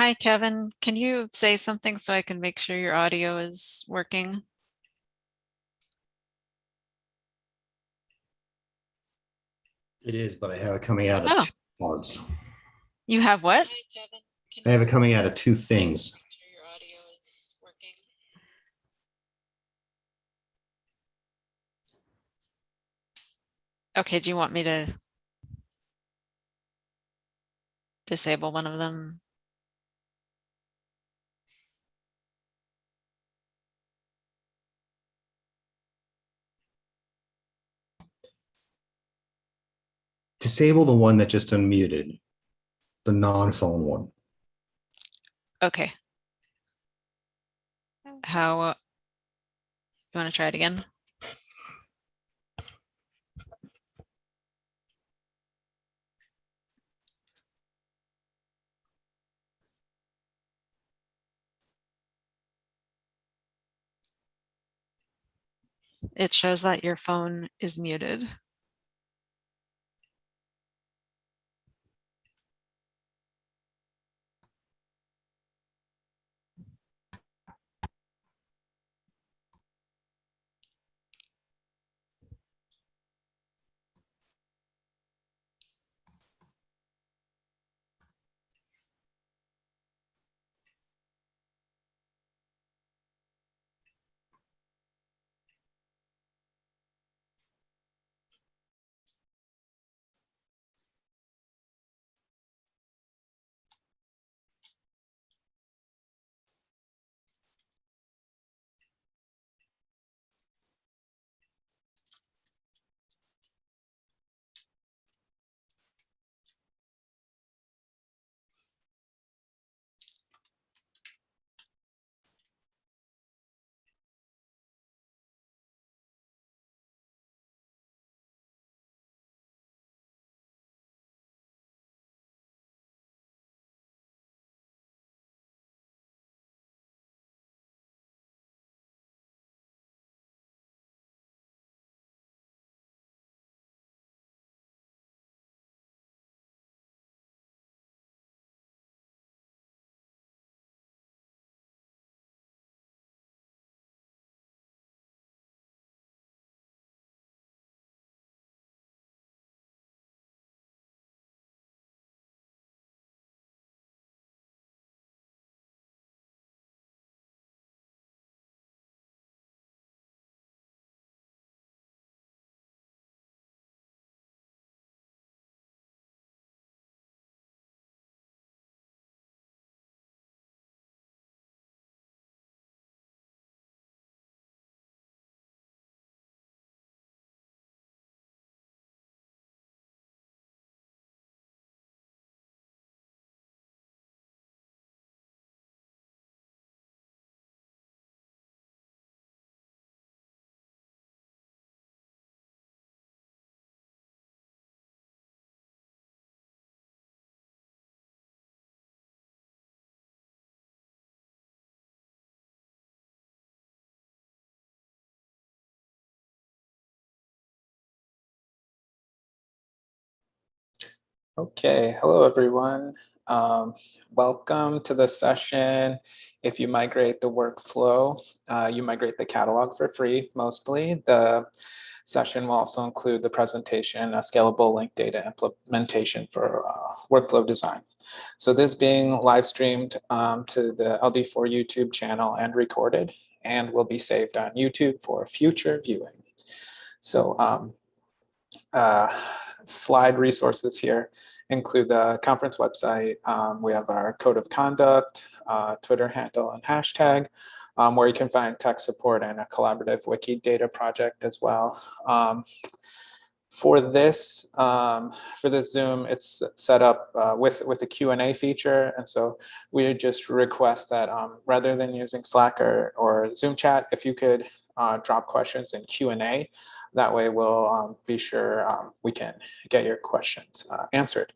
Hi, Kevin. Can you say something so I can make sure your audio is working? It is, but I have it coming out of Oh, two parts. you have what? I have it coming out of two things. Okay, do you want me to disable one of them? Disable the one that just unmuted, the non-phone one. Okay. How, you want to try it again? It shows that your phone is muted. Okay, hello everyone. Welcome to the session. If you migrate the workflow, you migrate the catalog for free mostly. The session will also include the presentation, a scalable linked data implementation for workflow design. So this being live streamed to the LD4 YouTube channel and recorded, and will be saved on YouTube for future viewing. So slide resources here include the conference website. We have our code of conduct, Twitter handle, and hashtag, where you can find tech support and a collaborative wiki data project as well. For this Zoom, it's set up with the Q&A feature, and so we just request that rather than using Slack or Zoom chat, if you could drop questions in Q&A. That way we'll be sure we can get your questions answered.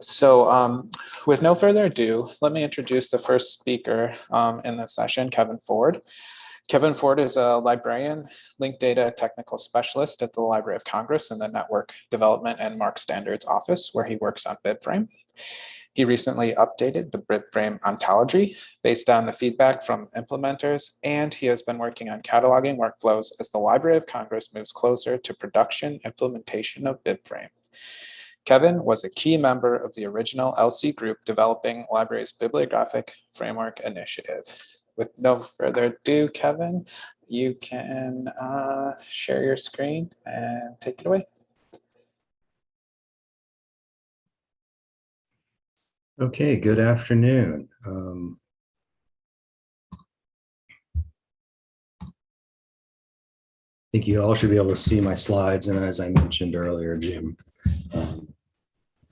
So with no further ado, let me introduce the first speaker in the session, Kevin Ford. Kevin Ford is a librarian, linked data technical specialist at the Library of Congress in the Network Development and MARC Standards Office, where he works on Bibframe. He recently updated the Bibframe ontology based on the feedback from implementers, and he has been working on cataloging workflows as the Library of Congress moves closer to production implementation of Bibframe. Kevin was a key member of the original LC group developing library's bibliographic framework initiative. With no further ado, Kevin, you can share your screen and take it away. Okay, good afternoon. I think you all should be able to see my slides, and as I mentioned earlier, Jim,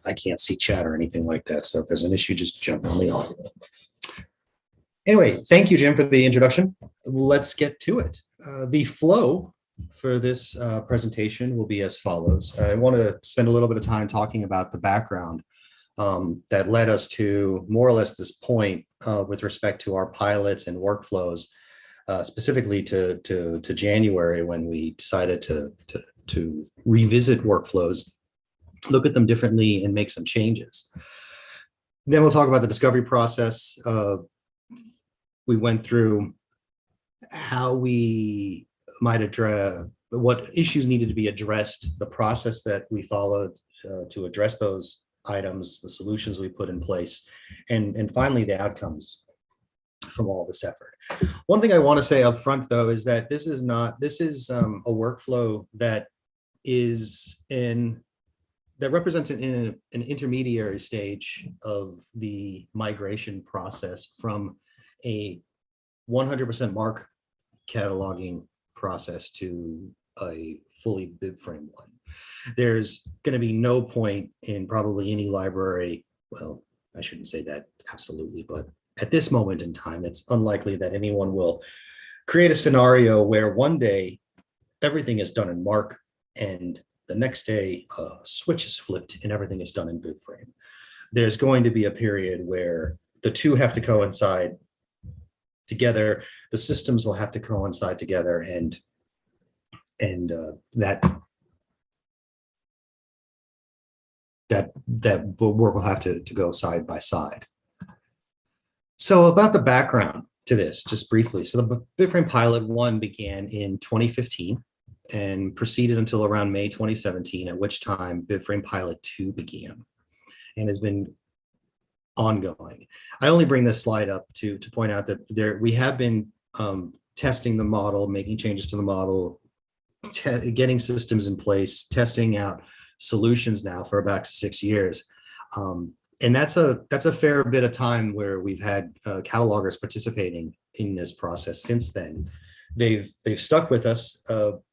I can't see chat or anything like that, so if there's an issue, just jump on the audio. Anyway, thank you, Jim, for the introduction. Let's get to it. The flow for this presentation will be as follows. I want to spend a little bit of time talking about the background that led us to more or less this point with respect to our pilots and workflows, specifically to January, when we decided to revisit workflows, look at them differently, and make some changes. Then we'll talk about the discovery process. We went through how we might address what issues needed to be addressed, the process that we followed to address those items, the solutions we put in place, and finally the outcomes from all this effort. One thing I want to say up front, though, is that this is a workflow that represents an intermediary stage of the migration process from a 100% MARC cataloging process to a fully Bibframe one. There's going to be no point in probably any library, well, I shouldn't say that absolutely, but at this moment in time, it's unlikely that anyone will create a scenario where one day everything is done in MARC and the next day a switch is flipped and everything is done in Bibframe. There's going to be a period where the two have to coincide together. The systems will have to coincide together, and that work will have to go side by side. So about the background to this, just briefly. So the Bibframe Pilot 1 began in 2015 and proceeded until around May 2017, at which time Bibframe Pilot 2 began and has been ongoing. I only bring this slide up to point out that we have been testing the model, making changes to the model, getting systems in place, testing out solutions now for about 6 years. And that's a fair bit of time where we've had catalogers participating in this process since then. They've stuck with us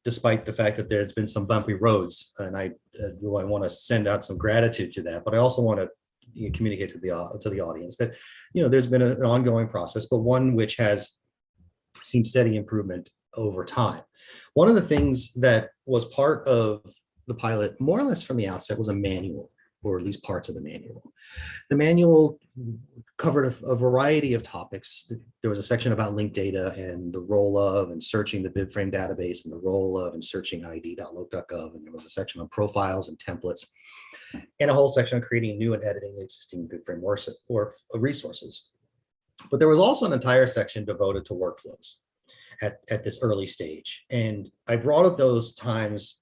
despite the fact that there's been some bumpy roads, and I want to send out some gratitude to that. But I also want to communicate to the audience that there's been an ongoing process, but one which has seen steady improvement over time. One of the things that was part of the pilot, more or less from the outset, was a manual, or at least parts of the manual. The manual covered a variety of topics. There was a section about linked data and the role of and searching the Bibframe database and the role of and searching id.loc.gov. And there was a section on profiles and templates, and a whole section on creating new and editing existing Bibframe resources. But there was also an entire section devoted to workflows at this early stage. And I brought up those times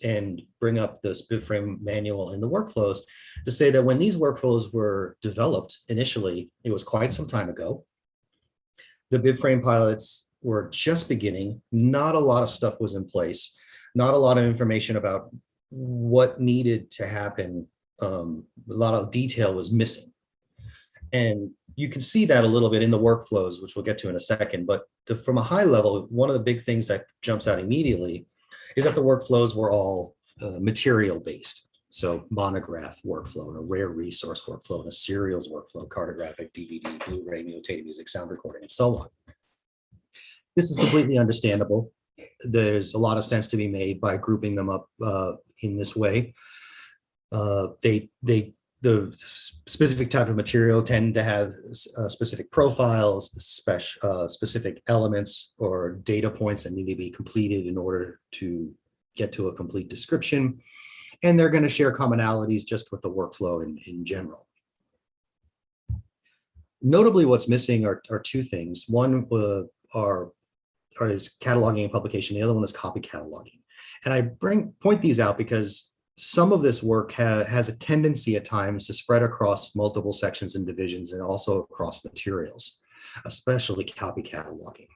and bring up this Bibframe manual and the workflows to say that when these workflows were developed initially, it was quite some time ago. The Bibframe pilots were just beginning. Not a lot of stuff was in place. Not a lot of information about what needed to happen. A lot of detail was missing. And you can see that a little bit in the workflows, which we'll get to in a second. But from a high level, one of the big things that jumps out immediately is that the workflows were all material-based. So monograph workflow, and a rare resource workflow, and a serials workflow, cartographic, DVD, Blu-ray, mutated music, sound recording, and so on. This is completely understandable. There's a lot of sense to be made by grouping them up in this way. They specific type of material tend to have specific profiles, specific elements or data points that need to be completed in order to get to a complete description. And they're going to share commonalities just with the workflow in general. Notably, what's missing are two things. One is cataloging and publication. The other one is copy cataloging. And I point these out because some of this work has a tendency at times to spread across multiple sections and divisions and also across materials, especially copy cataloging.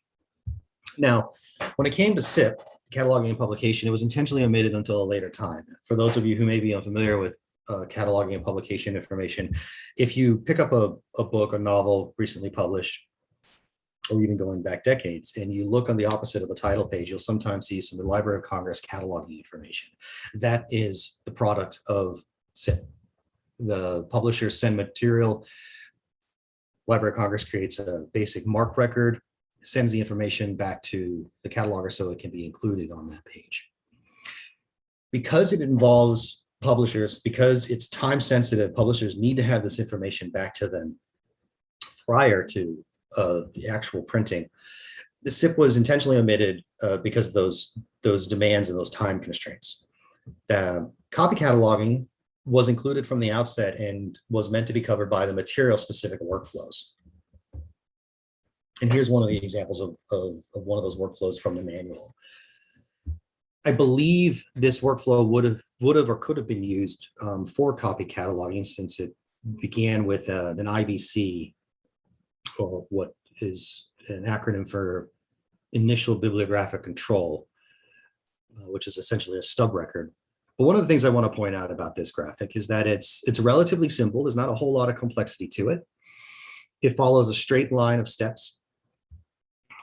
Now, when it came to SIP, cataloging and publication, it was intentionally omitted until a later time. For those of you who may be unfamiliar with cataloging and publication information, if you pick up a book, a novel recently published, or even going back decades, and you look on the opposite of the title page, you'll sometimes see some Library of Congress cataloging information. That is the product of SIP. The publishers send material, Library of Congress creates a basic MARC record, sends the information back to the cataloger so it can be included on that page. Because it involves publishers, because it's time sensitive, publishers need to have this information back to them prior to the actual printing. The SIP was intentionally omitted because of those demands and those time constraints. The copy cataloging was included from the outset and was meant to be covered by the material specific workflows. And here's one of the examples of one of those workflows from the manual. I believe this workflow would have or could have been used for copy cataloging, since it began with an IBC, or what is an acronym for Initial Bibliographic Control, which is essentially a stub record. But one of the things I want to point out about this graphic is that it's relatively simple. There's not a whole lot of complexity to it. It follows a straight line of steps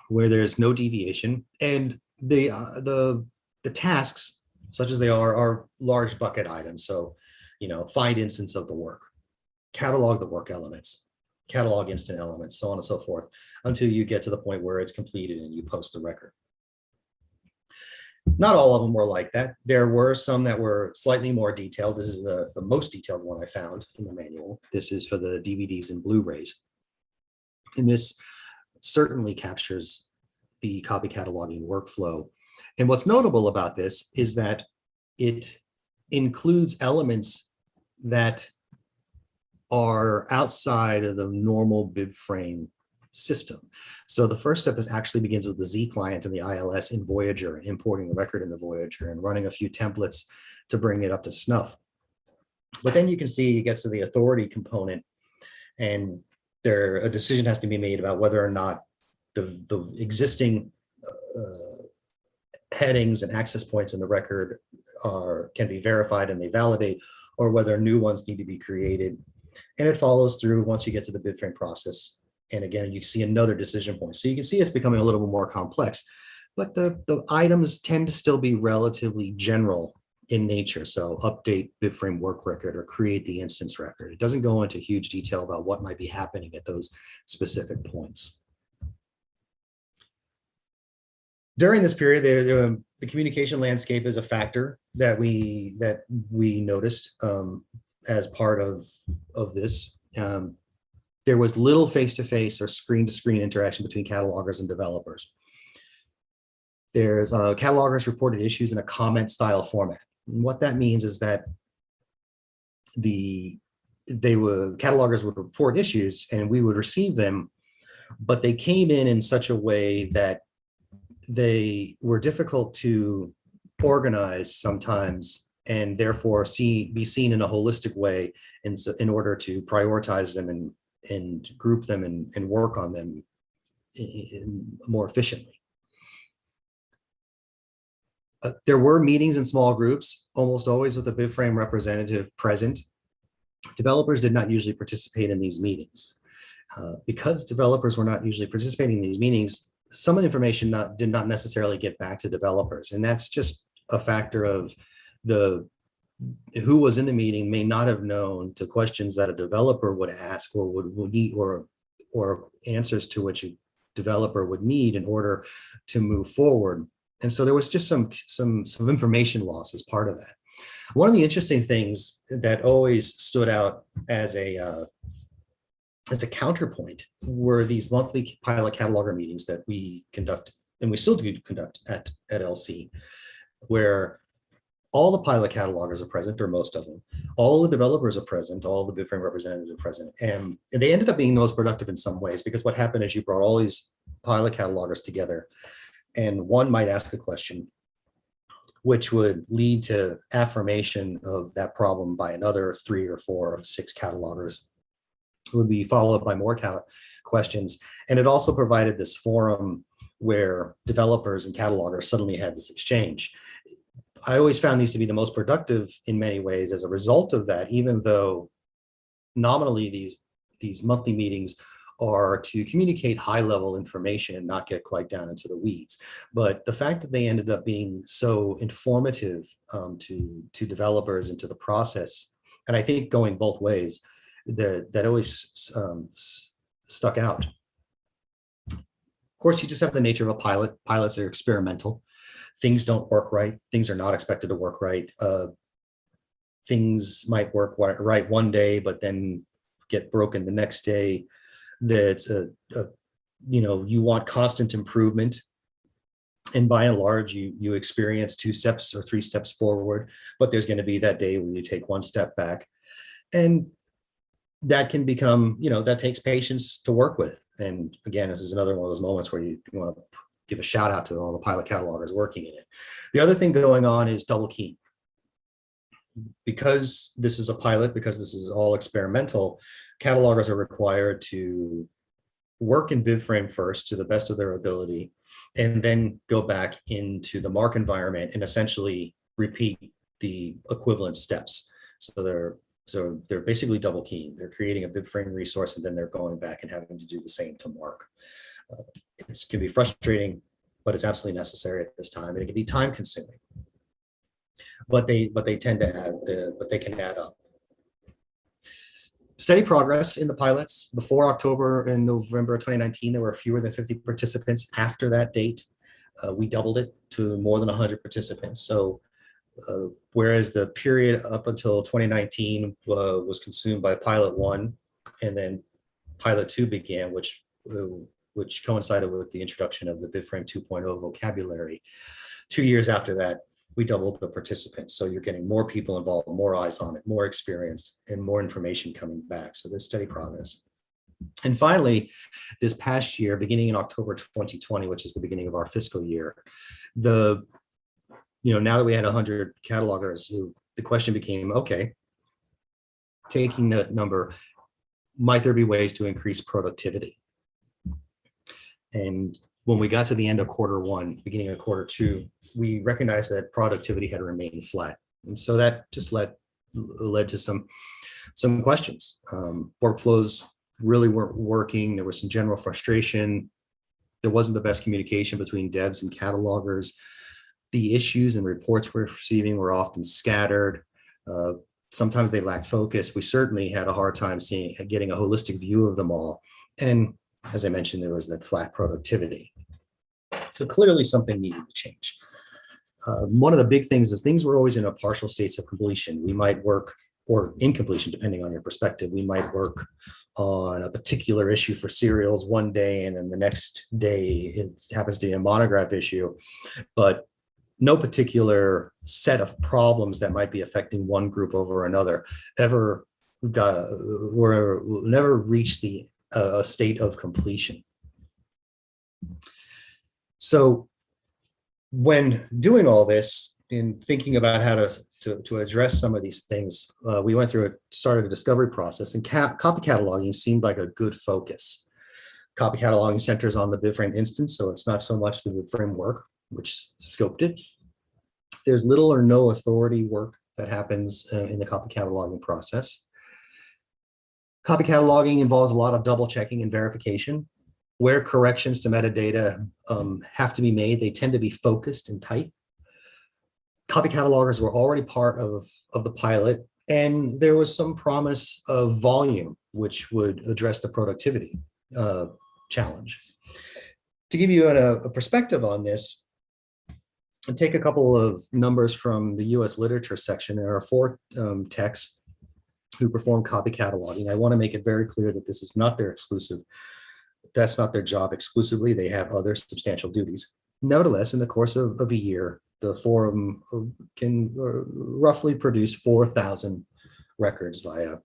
where there's no deviation, and the tasks, such as they are large bucket items. So, find instance of the work, catalog the work elements, catalog instant elements, so on and so forth, until you get to the point where it's completed and you post the record. Not all of them were like that. There were some that were slightly more detailed. This is the most detailed one I found in the manual. This is for the DVDs and Blu-rays. And this certainly captures the copy cataloging workflow. And what's notable about this is that it includes elements that are outside of the normal Bibframe system. So the first step actually begins with the Z client and the ILS in Voyager, and importing the record in the Voyager and running a few templates to bring it up to snuff. But then you can see it gets to the authority component, and a decision has to be made about whether or not the existing headings and access points in the record can be verified and they validate, or whether new ones need to be created. And it follows through once you get to the Bibframe process. And again, you see another decision point. So you can see it's becoming a little bit more complex, but the items tend to still be relatively general in nature. So update Bibframe work record or create the instance record. It doesn't go into huge detail about what might be happening at those specific points. During this period, the communication landscape is a factor that we noticed as part of this. There was little face-to-face or screen-to-screen interaction between catalogers and developers. There's catalogers reported issues in a comment-style format. And what that means is that catalogers would report issues and we would receive them, but they came in such a way that they were difficult to organize sometimes, and therefore be seen in a holistic way in order to prioritize them and group them and work on them more efficiently. There were meetings in small groups, almost always with a Bibframe representative present. Developers did not usually participate in these meetings. Because developers were not usually participating in these meetings, some of the information did not necessarily get back to developers. And that's just a factor of who was in the meeting may not have known to questions that a developer would ask or would need, or answers to which a developer would need in order to move forward. And so there was just some information loss as part of that. One of the interesting things that always stood out as a counterpoint were these monthly pilot cataloger meetings that we conduct, and we still do conduct at LC, where all the pilot catalogers are present, or most of them. All the developers are present, all the Bibframe representatives are present. And they ended up being the most productive in some ways, because what happened is you brought all these pilot catalogers together, and one might ask a question, which would lead to affirmation of that problem by another 3 or 4 or 6 catalogers, would be followed by more questions. And it also provided this forum where developers and catalogers suddenly had this exchange. I always found these to be the most productive in many ways as a result of that, even though nominally these monthly meetings are to communicate high-level information and not get quite down into the weeds. But the fact that they ended up being so informative to developers and to the process, and I think going both ways, that always stuck out. Of course, you just have the nature of a pilot. Pilots are experimental. Things don't work right. Things are not expected to work right. Things might work right one day, but then get broken the next day. That's you want constant improvement, and by and large, you experience 2 steps or 3 steps forward, but there's going to be that day when you take 1 step back, and that can become, that takes patience to work with. And again, this is another one of those moments where you want to give a shout out to all the pilot catalogers working in it. The other thing going on is double keying. Because this is a pilot, because this is all experimental, catalogers are required to work in Bibframe first to the best of their ability, and then go back into the MARC environment and essentially repeat the equivalent steps. So they're basically double keying. They're creating a Bibframe resource, and then they're going back and having to do the same to MARC. It can be frustrating, but it's absolutely necessary at this time, and it can be time consuming. But they tend to they can add up. Steady progress in the pilots. Before October and November of 2019, there were fewer than 50 participants. After that date, we doubled it to more than 100 participants. So whereas the period up until 2019 was consumed by pilot 1, and then pilot 2 began, which coincided with the introduction of the Bibframe 2.0 vocabulary. 2 years after that, we doubled the participants. So you're getting more people involved, more eyes on it, more experience, and more information coming back. So there's steady progress. And finally, this past year, beginning in October 2020, which is the beginning of our fiscal year, now that we had 100 catalogers, the question became, okay, taking that number, might there be ways to increase productivity? And when we got to the end of Q1, beginning of Q2, we recognized that productivity had remained flat. And so that just led to some questions. Workflows really weren't working. There was some general frustration. There wasn't the best communication between devs and catalogers. The issues and reports we're receiving were often scattered. Sometimes they lacked focus. We certainly had a hard time getting a holistic view of them all. And as I mentioned, there was that flat productivity. So clearly something needed to change. One of the big things is things were always in a partial states of completion. We might work, or incompletion, depending on your perspective. We might work on a particular issue for serials one day, and then the next day it happens to be a monograph issue, but no particular set of problems that might be affecting one group over another never reached a state of completion. So when doing all this, in thinking about how to address some of these things, we started a discovery process, and copy cataloging seemed like a good focus. Copy cataloging centers on the Bibframe instance, so it's not so much the Bibframe work, which scoped it. There's little or no authority work that happens in the copy cataloging process. Copy cataloging involves a lot of double checking and verification. Where corrections to metadata have to be made, they tend to be focused and tight. Copy catalogers were already part of the pilot, and there was some promise of volume, which would address the productivity challenge. To give you a perspective on this, And take a couple of numbers from the US literature section. There are 4 techs who perform copy cataloging. I want to make it very clear that this is not their exclusive. That's not their job exclusively. They have other substantial duties. Nevertheless, in the course of a year, the 4 of them can roughly produce 4,000 records via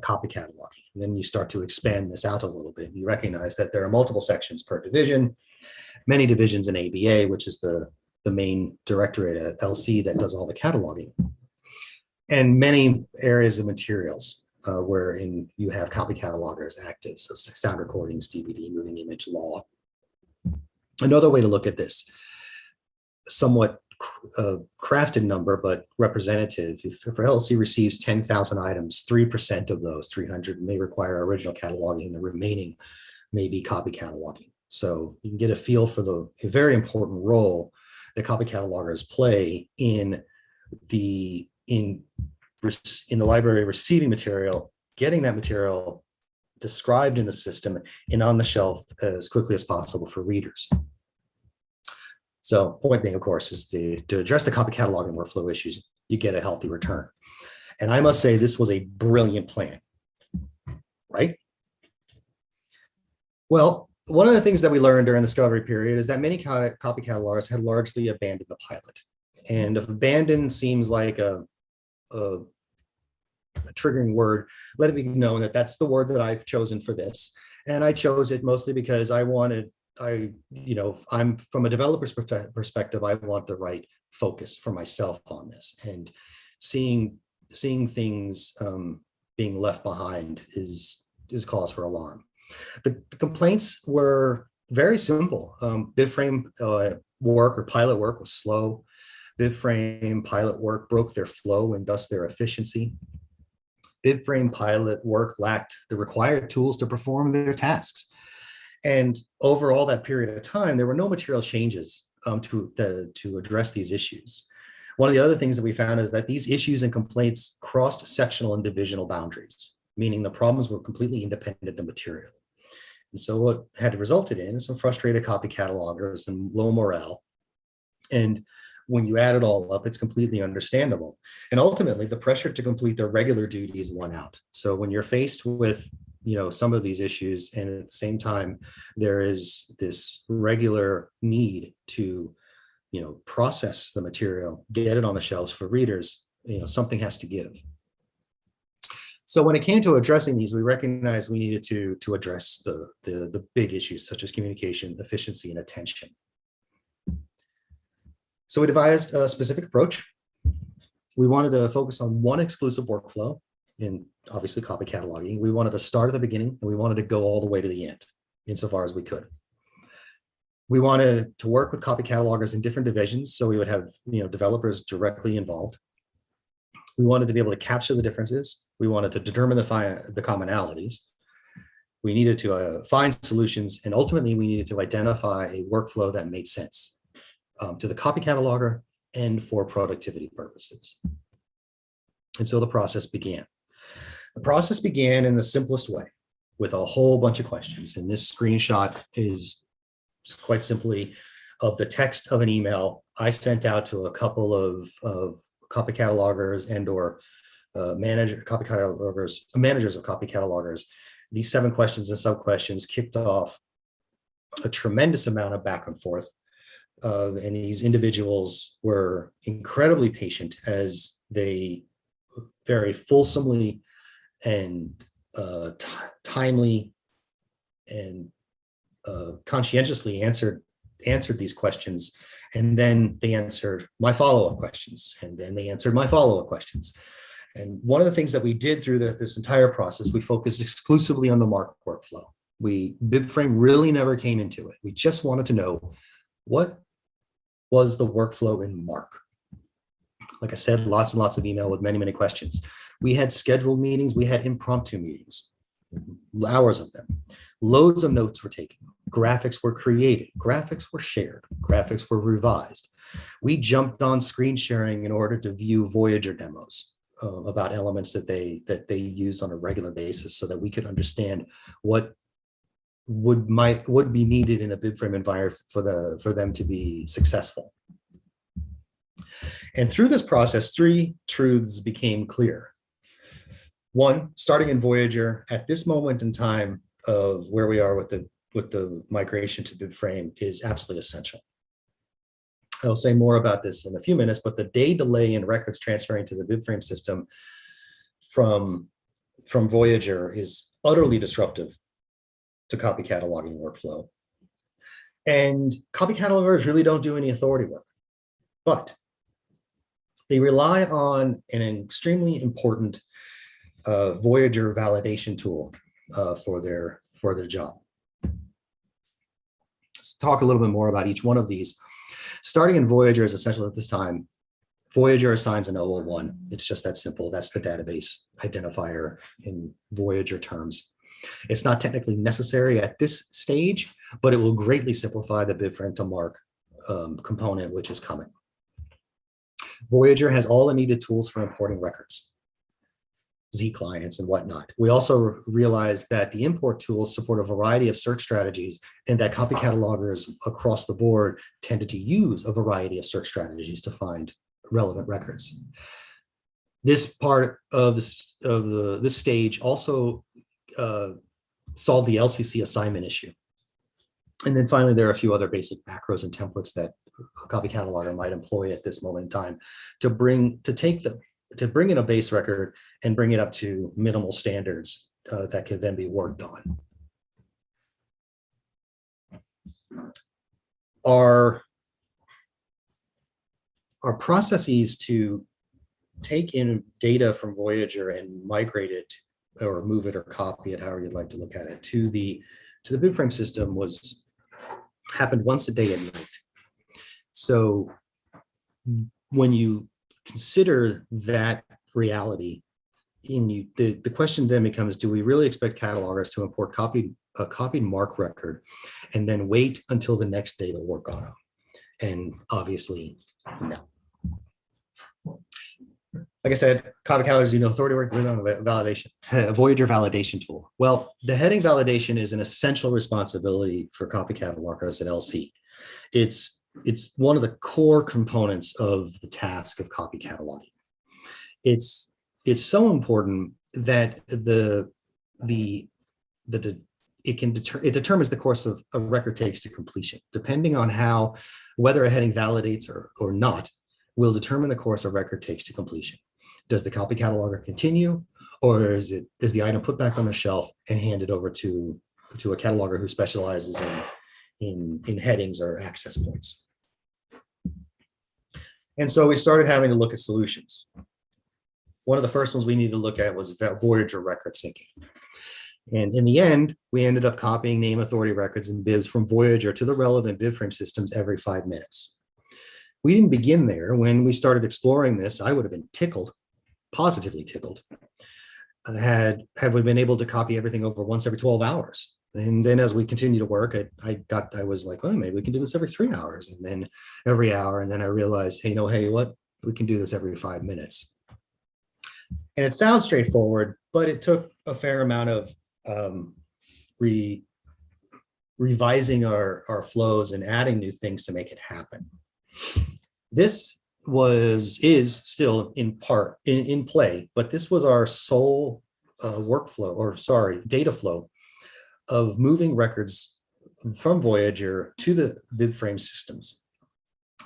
copy cataloging. And then you start to expand this out a little bit. You recognize that there are multiple sections per division, many divisions in ABA, which is the main directorate at LC that does all the cataloging, and many areas of materials wherein you have copy catalogers active, so sound recordings, DVD, moving image, law. Another way to look at this, somewhat crafted number, but representative. If LC receives 10,000 items, 3% of those 300 may require original cataloging, and the remaining may be copy cataloging. So you can get a feel for the very important role that copy catalogers play in the library receiving material, getting that material described in the system and on the shelf as quickly as possible for readers. So point being, of course, is to address the copy cataloging workflow issues, you get a healthy return. And I must say this was a brilliant plan, right? Well, one of the things that we learned during the discovery period is that many copy catalogers had largely abandoned the pilot. And if abandon seems like a triggering word, let it be known that that's the word that I've chosen for this. And I chose it mostly because I'm from a developer's perspective, I want the right focus for myself on this, and seeing things being left behind is cause for alarm. The complaints were very simple. Bibframe work or pilot work was slow. Bibframe pilot work broke their flow and thus their efficiency. Bibframe pilot work lacked the required tools to perform their tasks. And over all that period of time, there were no material changes to address these issues. One of the other things that we found is that these issues and complaints crossed sectional and divisional boundaries, meaning the problems were completely independent of material. And so what had resulted in some frustrated copy catalogers and low morale. And when you add it all up, it's completely understandable. And ultimately, the pressure to complete their regular duties won out. So when you're faced with some of these issues, and at the same time, there is this regular need to process the material, get it on the shelves for readers, something has to give. So when it came to addressing these, we recognized we needed to address the big issues such as communication, efficiency, and attention. So we devised a specific approach. We wanted to focus on one exclusive workflow, in obviously copy cataloging. We wanted to start at the beginning, and we wanted to go all the way to the end, insofar as we could. We wanted to work with copy catalogers in different divisions, so we would have developers directly involved. We wanted to be able to capture the differences. We wanted to determine the commonalities. We needed to find solutions, and ultimately we needed to identify a workflow that made sense to the copy cataloger and for productivity purposes. And so the process began. The process began in the simplest way, with a whole bunch of questions. And this screenshot is quite simply of the text of an email I sent out to a couple of copy catalogers and or managers of copy catalogers. These 7 questions and sub-questions kicked off a tremendous amount of back and forth. And these individuals were incredibly patient as they very fulsomely and timely and conscientiously answered these questions. And then they answered my follow-up questions. And then they answered my follow-up questions. And one of the things that we did through this entire process, we focused exclusively on the MARC workflow. Bibframe really never came into it. We just wanted to know what was the workflow in MARC. Like I said, lots and lots of email with many, many questions. We had scheduled meetings. We had impromptu meetings, hours of them. Loads of notes were taken. Graphics were created. Graphics were shared. Graphics were revised. We jumped on screen sharing in order to view Voyager demos about elements that they use on a regular basis so that we could understand what would be needed in a Bibframe environment for them to be successful. And through this process, three truths became clear. One, starting in Voyager, at this moment in time of where we are with the migration to Bibframe is absolutely essential. I'll say more about this in a few minutes, but the day delay in records transferring to the Bibframe system from Voyager is utterly disruptive to copy cataloging workflow. And copy catalogers really don't do any authority work, but they rely on an extremely important Voyager validation tool for their job. Let's talk a little bit more about each one of these. Starting in Voyager is essential at this time. Voyager assigns an 001. It's just that simple. That's the database identifier in Voyager terms. It's not technically necessary at this stage, but it will greatly simplify the Bibframe to MARC component, which is coming. Voyager has all the needed tools for importing records, Z clients and whatnot. We also realized that the import tools support a variety of search strategies and that copy catalogers across the board tended to use a variety of search strategies to find relevant records. This part of this stage also solved the LCC assignment issue. And then finally, there are a few other basic macros and templates that a copy cataloger might employ at this moment in time to bring in a base record and bring it up to minimal standards that can then be worked on. Our processes to take in data from Voyager and migrate it or move it or copy it, however you'd like to look at it, to the Bibframe system happened once a day at night. So when you consider that reality, the question then becomes, do we really expect catalogers to import a copied MARC record and then wait until the next day to work on it? And obviously, no. Like I said, copy catalogers do no authority work with validation, a Voyager validation tool. Well, the heading validation is an essential responsibility for copy catalogers at LC. It's one of the core components of the task of copy cataloging. It's so important that it determines the course of a record takes to completion, depending on whether a heading validates or not, will determine the course a record takes to completion. Does the copy cataloger continue, or is the item put back on the shelf and handed over to a cataloger who specializes in headings or access points? And so we started having to look at solutions. One of the first ones we needed to look at was Voyager record syncing. And in the end, we ended up copying name authority records and bibs from Voyager to the relevant Bibframe systems every 5 minutes. We didn't begin there. When we started exploring this, I would have been tickled, positively tickled, had we been able to copy everything over once every 12 hours. And then as we continue to work, I was like, well, maybe we can do this every 3 hours, and then every hour. And then I realized, hey, what? We can do this every 5 minutes. And it sounds straightforward, but it took a fair amount of revising our flows and adding new things to make it happen. This is still in part in play, but this was our sole data flow of moving records from Voyager to the Bibframe systems.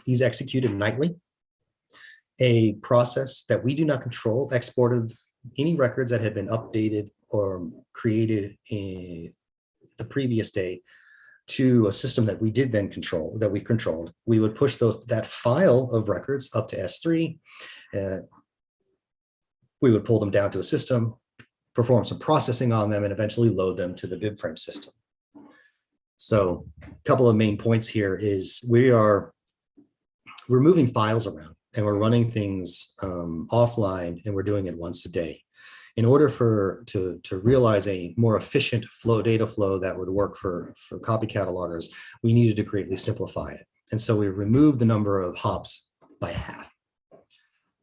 These executed nightly. A process that we do not control exported any records that had been updated or created in the previous day to a system that we did then control, that we controlled. We would push that file of records up to S3. We would pull them down to a system, perform some processing on them, and eventually load them to the Bibframe system. So a couple of main points here is we're moving files around and we're running things offline, and we're doing it once a day. In order to realize a more efficient data flow that would work for copy catalogers, we needed to greatly simplify it. And so we removed the number of hops by half.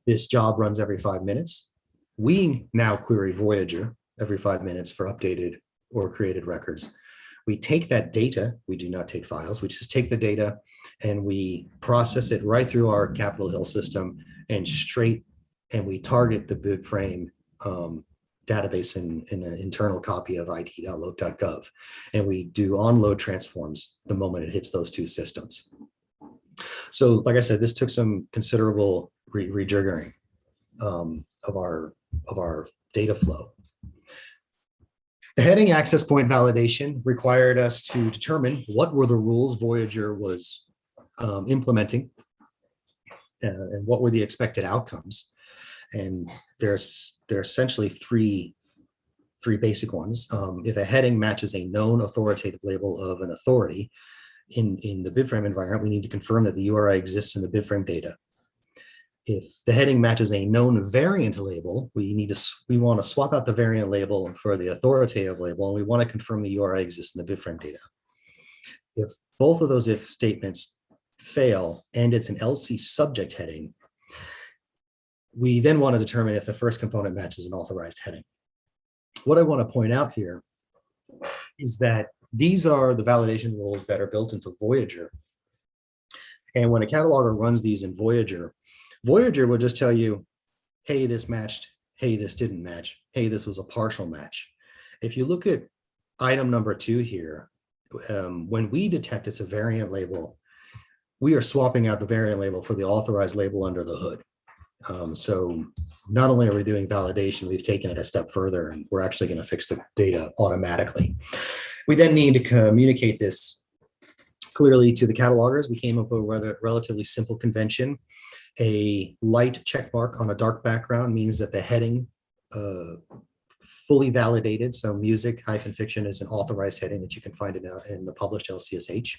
This job runs every 5 minutes. We now query Voyager every 5 minutes for updated or created records. We take that data, we do not take files, we just take the data and we process it right through our Capitol Hill system and we target the Bibframe database in an internal copy of id.loc.gov. And we do onload transforms the moment it hits those two systems. So like I said, this took some considerable rejiggering of our data flow. The heading access point validation required us to determine what were the rules Voyager was implementing and what were the expected outcomes. And there are essentially three basic ones. If a heading matches a known authoritative label of an authority in the Bibframe environment, we need to confirm that the URI exists in the Bibframe data. If the heading matches a known variant label, we want to swap out the variant label for the authoritative label, and we want to confirm the URI exists in the Bibframe data. If both of those if statements fail and it's an LC subject heading, we then want to determine if the first component matches an authorized heading. What I want to point out here is that these are the validation rules that are built into Voyager. And when a cataloger runs these in Voyager, Voyager will just tell you, hey, this matched, hey, this didn't match, hey, this was a partial match. If you look at item number 2 here, when we detect it's a variant label, we are swapping out the variant label for the authorized label under the hood. So not only are we doing validation, we've taken it a step further and we're actually going to fix the data automatically. We then need to communicate this clearly to the catalogers. We came up with a relatively simple convention. A light check mark on a dark background means that the heading fully validated. So music-fiction is an authorized heading that you can find in the published LCSH.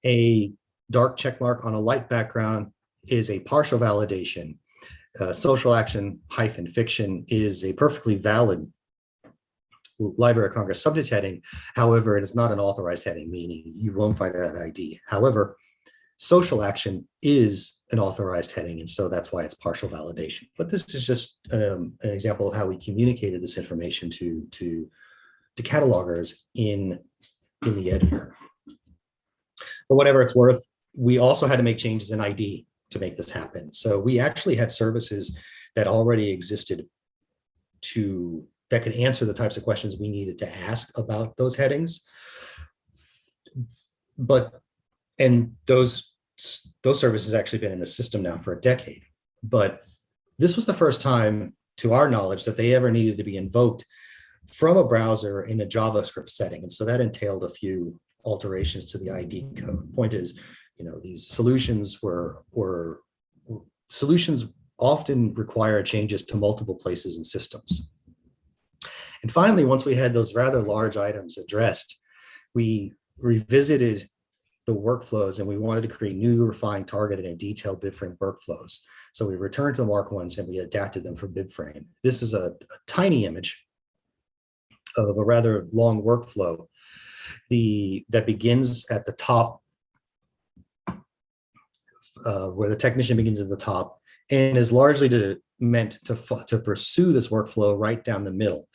A dark check mark on a light background is a partial validation. Social action-fiction is a perfectly valid Library of Congress subject heading. However, it is not an authorized heading, meaning you won't find that ID. However, social action is an authorized heading, and so that's why it's partial validation. But this is just an example of how we communicated this information to catalogers in the editor. For whatever it's worth, we also had to make changes in ID to make this happen. So we actually had services that already existed that could answer the types of questions we needed to ask about those headings. And those services actually been in the system now for a decade. But this was the first time, to our knowledge, that they ever needed to be invoked from a browser in a JavaScript setting. And so that entailed a few alterations to the ID code. Point is, these solutions solutions often require changes to multiple places and systems. And finally, once we had those rather large items addressed, we revisited the workflows and we wanted to create new, refined, targeted, and detailed Bibframe workflows. So we returned to the MARC ones and we adapted them for Bibframe. This is a tiny image of a rather long workflow that begins at the top, where the technician begins at the top, and is largely meant to pursue this workflow right down the middle.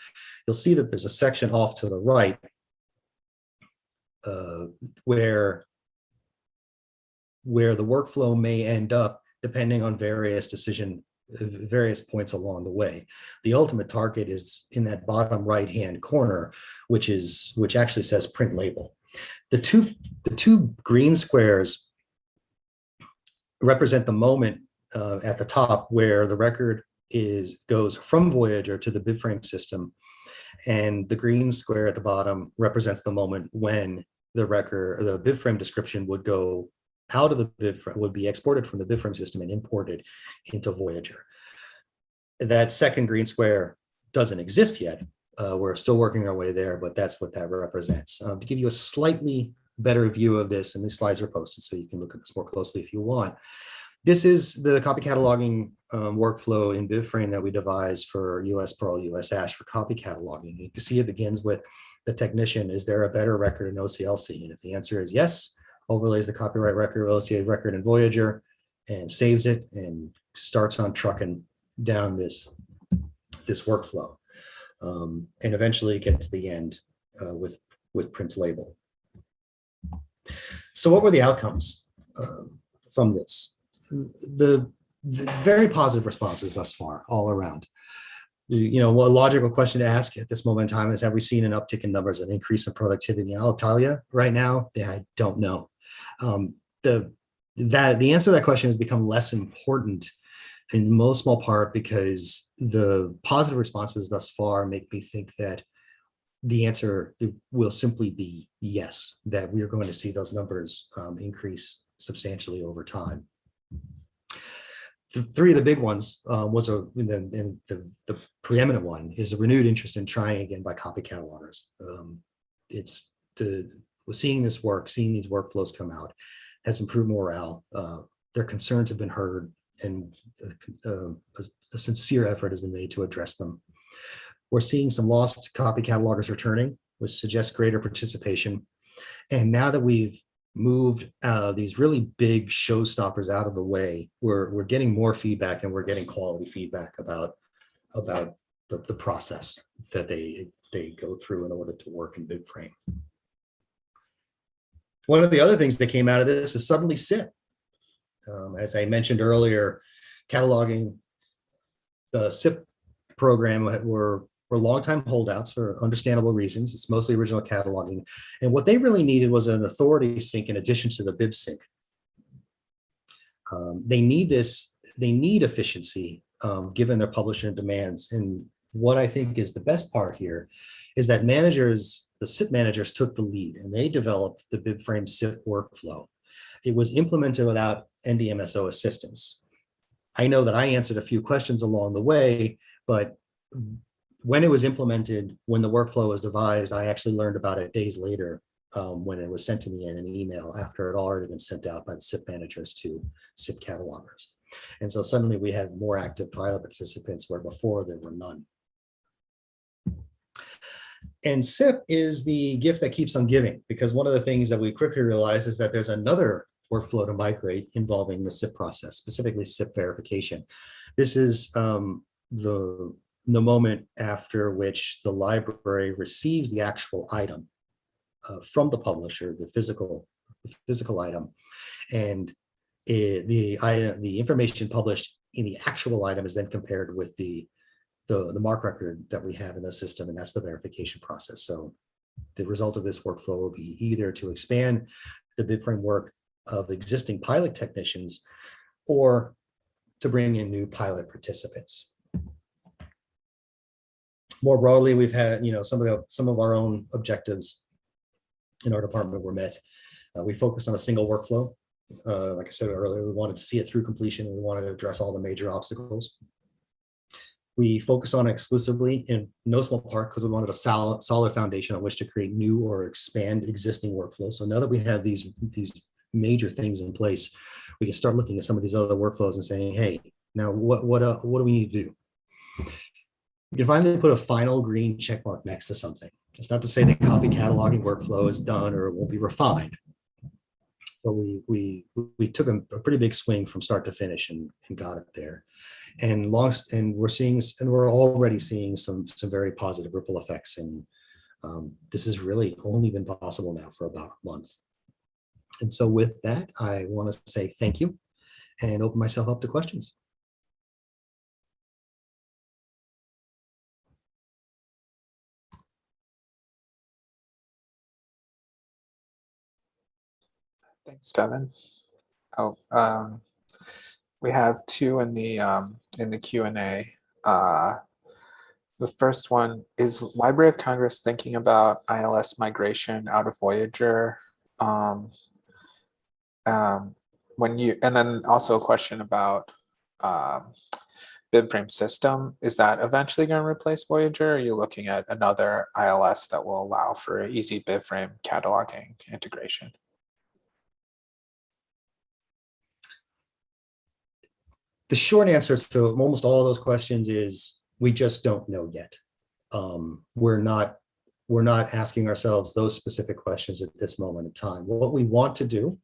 You'll see that there's a section off to the right where the workflow may end up depending on various points along the way. The ultimate target is in that bottom right-hand corner, which actually says print label. The two green squares represent the moment at the top where the record goes from Voyager to the Bibframe system, and the green square at the bottom represents the moment when the Bibframe description would go out of the Bibframe, would be exported from the Bibframe system and imported into Voyager. That second green square doesn't exist yet. We're still working our way there, but that's what that represents. To give you a slightly better view of this, and these slides are posted so you can look at this more closely if you want. This is the copy cataloging workflow in Bibframe that we devised for US Perl, US Ash for copy cataloging. You can see it begins with the technician. Is there a better record in OCLC? And if the answer is yes, overlays the copyright record or OCA record in Voyager and saves it and starts on trucking down this workflow. And eventually get to the end with with print label. So what were the outcomes from this? The very positive responses thus far, all around. A logical question to ask at this moment in time is, have we seen an uptick in numbers, an increase in productivity? And I'll tell you right now, I don't know. The answer to that question has become less important in most small part because the positive responses thus far make me think that the answer will simply be yes, that we are going to see those numbers increase substantially over time. Three of the big ones the preeminent one is a renewed interest in trying again by copy catalogers. We're seeing this work, seeing these workflows come out has improved morale. Their concerns have been heard, and a sincere effort has been made to address them. We're seeing some lost copy catalogers returning, which suggests greater participation. And now that we've moved these really big showstoppers out of the way, we're getting more feedback, and we're getting quality feedback about the process that they go through in order to work in Bibframe. One of the other things that came out of this is suddenly SIP. As I mentioned earlier, cataloging, the SIP program were longtime holdouts for understandable reasons. It's mostly original cataloging. And what they really needed was an authority sync in addition to the bib sync. They need efficiency given their publisher demands. And what I think is the best part here is that the SIP managers took the lead, and they developed the Bibframe SIP workflow. It was implemented without NDMSO assistance. I know that I answered a few questions along the way, but when it was implemented, when the workflow was devised, I actually learned about it days later when it was sent to me in an email after it had already been sent out by the SIP managers to SIP catalogers. And so suddenly we had more active pilot participants where before there were none. And SIP is the gift that keeps on giving, because one of the things that we quickly realized is that there's another workflow to migrate involving the SIP process, specifically SIP verification. This is the moment after which the library receives the actual item from the publisher, the physical item, and the information published in the actual item is then compared with the MARC record that we have in the system, and that's the verification process. So the result of this workflow will be either to expand the Bibframe work of existing pilot technicians or to bring in new pilot participants. More broadly, we've had some of our own objectives in our department were met. We focused on a single workflow. Like I said earlier, we wanted to see it through completion, and we wanted to address all the major obstacles. We focused on it exclusively in no small part because we wanted a solid foundation on which to create new or expand existing workflows. So now that we have these major things in place, we can start looking at some of these other workflows and saying, hey, now what do we need to do? You can finally put a final green check mark next to something. It's not to say that copy cataloging workflow is done or it won't be refined. So we took a pretty big swing from start to finish and got it there. And we're already seeing some very positive ripple effects. And this has really only been possible now for about a month. And so with that, I want to say thank you and open myself up to questions. Thanks, Devin. We have two in the Q&A. The first one is Library of Congress thinking about ILS migration out of Voyager. And then also a question about Bibframe system. Is that eventually going to replace Voyager? Or are you looking at another ILS that will allow for easy Bibframe cataloging integration? The short answer to almost all of those questions is we just don't know yet. We're not asking ourselves those specific questions at this moment in time. What we want to do,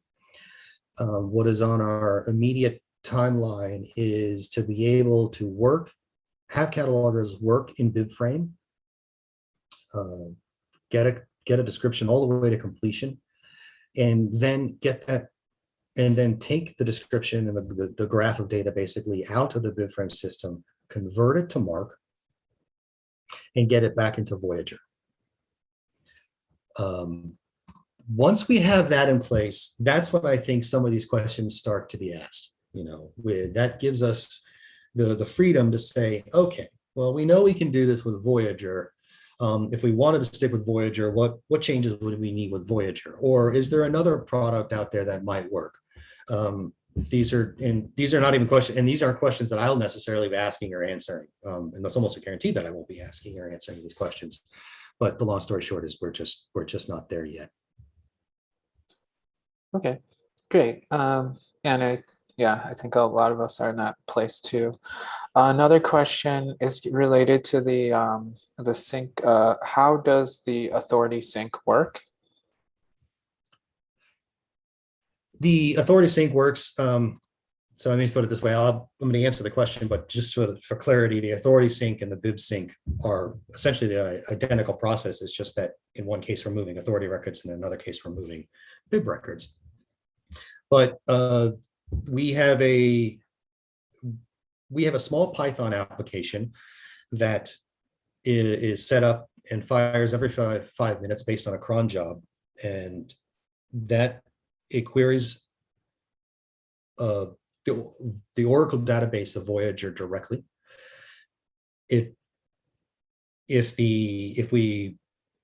what is on our immediate timeline, is to be able to have catalogers work in Bibframe, get get a description all the way to completion, and then get that, and then take the description and the graph of data basically out of the Bibframe system, convert it to MARC, and get it back into Voyager. Once we have that in place, that's when I think some of these questions start to be asked. That gives us the freedom to say, okay, well, we know we can do this with Voyager. If we wanted to stick with Voyager, what changes would we need with Voyager? Or is there another product out there that might work? These are not even questions, and these aren't questions that I'll necessarily be asking or answering. And it's almost a guarantee that I won't be asking or answering these questions. But the long story short is we're just not there yet. Okay, great. I think a lot of us are in that place too. Another question is related to the sync. How does the authority sync work? The authority sync works. So let me put it this way. I'm going to answer the question, but just for clarity, the authority sync and the bib sync are essentially the identical process. It's just that in one case we're moving authority records, and in another case we're moving bib records. But we have a small Python application that is set up and fires every 5 minutes based on a cron job, and that it queries the Oracle database of Voyager directly.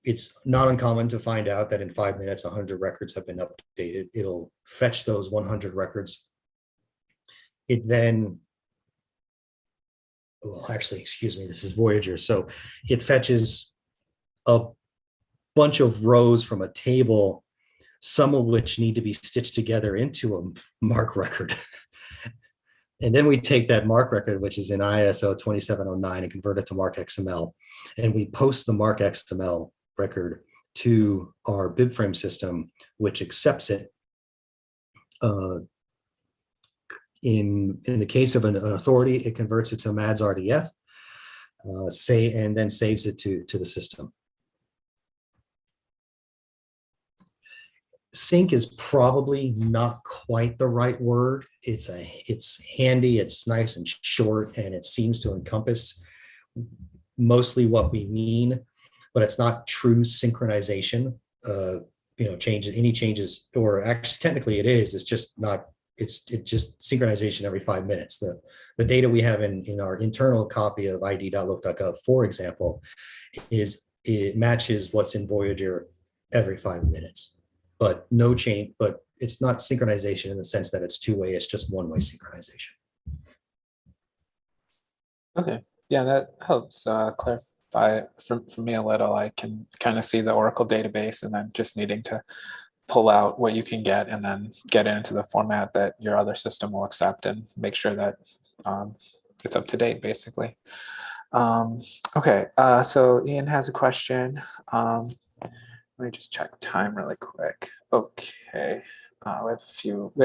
It's not uncommon to find out that in 5 minutes 100 records have been updated. It'll fetch those 100 records. It then, well, actually, excuse me, this is Voyager. So it fetches a bunch of rows from a table, some of which need to be stitched together into a MARC record. And then we take that MARC record, which is in ISO 2709, and convert it to MARC XML. And we post the MARC XML record to our Bibframe system, which accepts it. In the case of an authority, it converts it to MADS RDF, and then saves it to the system. Sync is probably not quite the right word. It's handy, it's nice and short, and it seems to encompass mostly what we mean, but it's not true synchronization. Any changes, or actually technically it is. It's just not. It's just synchronization every 5 minutes. The data we have in our internal copy of id.loc.gov, for example, it matches what's in Voyager every 5 minutes. But no change, but it's not synchronization in the sense that it's two-way, it's just one-way synchronization. Okay, yeah, that helps clarify for me a little. I can kind of see the Oracle database and then just needing to pull out what you can get and then get it into the format that your other system will accept and make sure that it's up to date, basically. Okay, so Ian has a question. Let me just check time really quick. Okay, we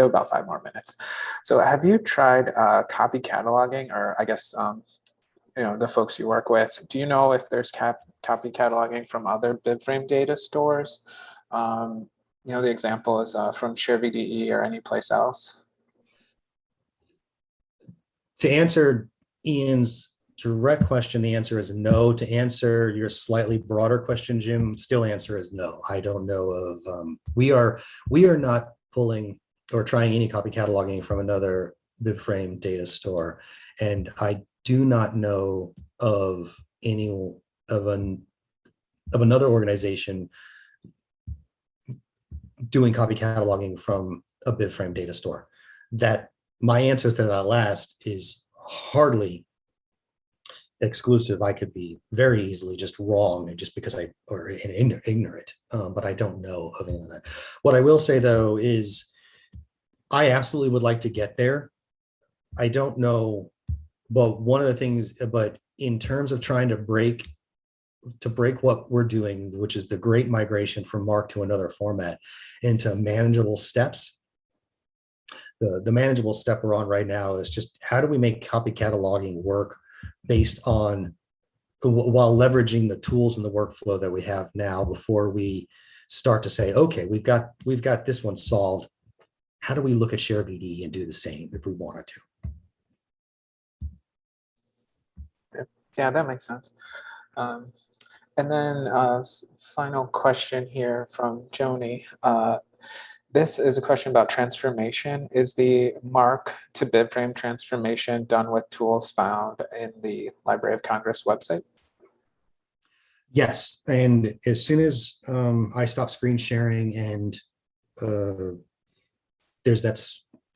have about 5 more minutes. So have you tried copy cataloging, or I guess, the folks you work with, do you know if there's copy cataloging from other Bibframe data stores? The example is from ShareVDE or any place else. To answer Ian's direct question, the answer is no. To answer your slightly broader question, Jim, still answer is no. I don't know of, we are not pulling or trying any copy cataloging from another Bibframe data store. And I do not know of another organization doing copy cataloging from a Bibframe data store. That my answer to that last is hardly exclusive. I could be very easily just wrong, and just because or ignorant, but I don't know of any of that. What I will say though is I absolutely would like to get there. I don't know, but one of the things, but in terms of trying to break what we're doing, which is the great migration from MARC to another format, into manageable steps. The manageable step we're on right now is just how do we make copy cataloging work based on while leveraging the tools and the workflow that we have now before we start to say, okay, we've got this one solved. How do we look at share BD and do the same if we wanted to? Yeah, that makes sense. And then final question here from Joni. This is a question about transformation. Is the MARC to Bibframe transformation done with tools found in the Library of Congress website? Yes, and as soon as I stop screen sharing and there's that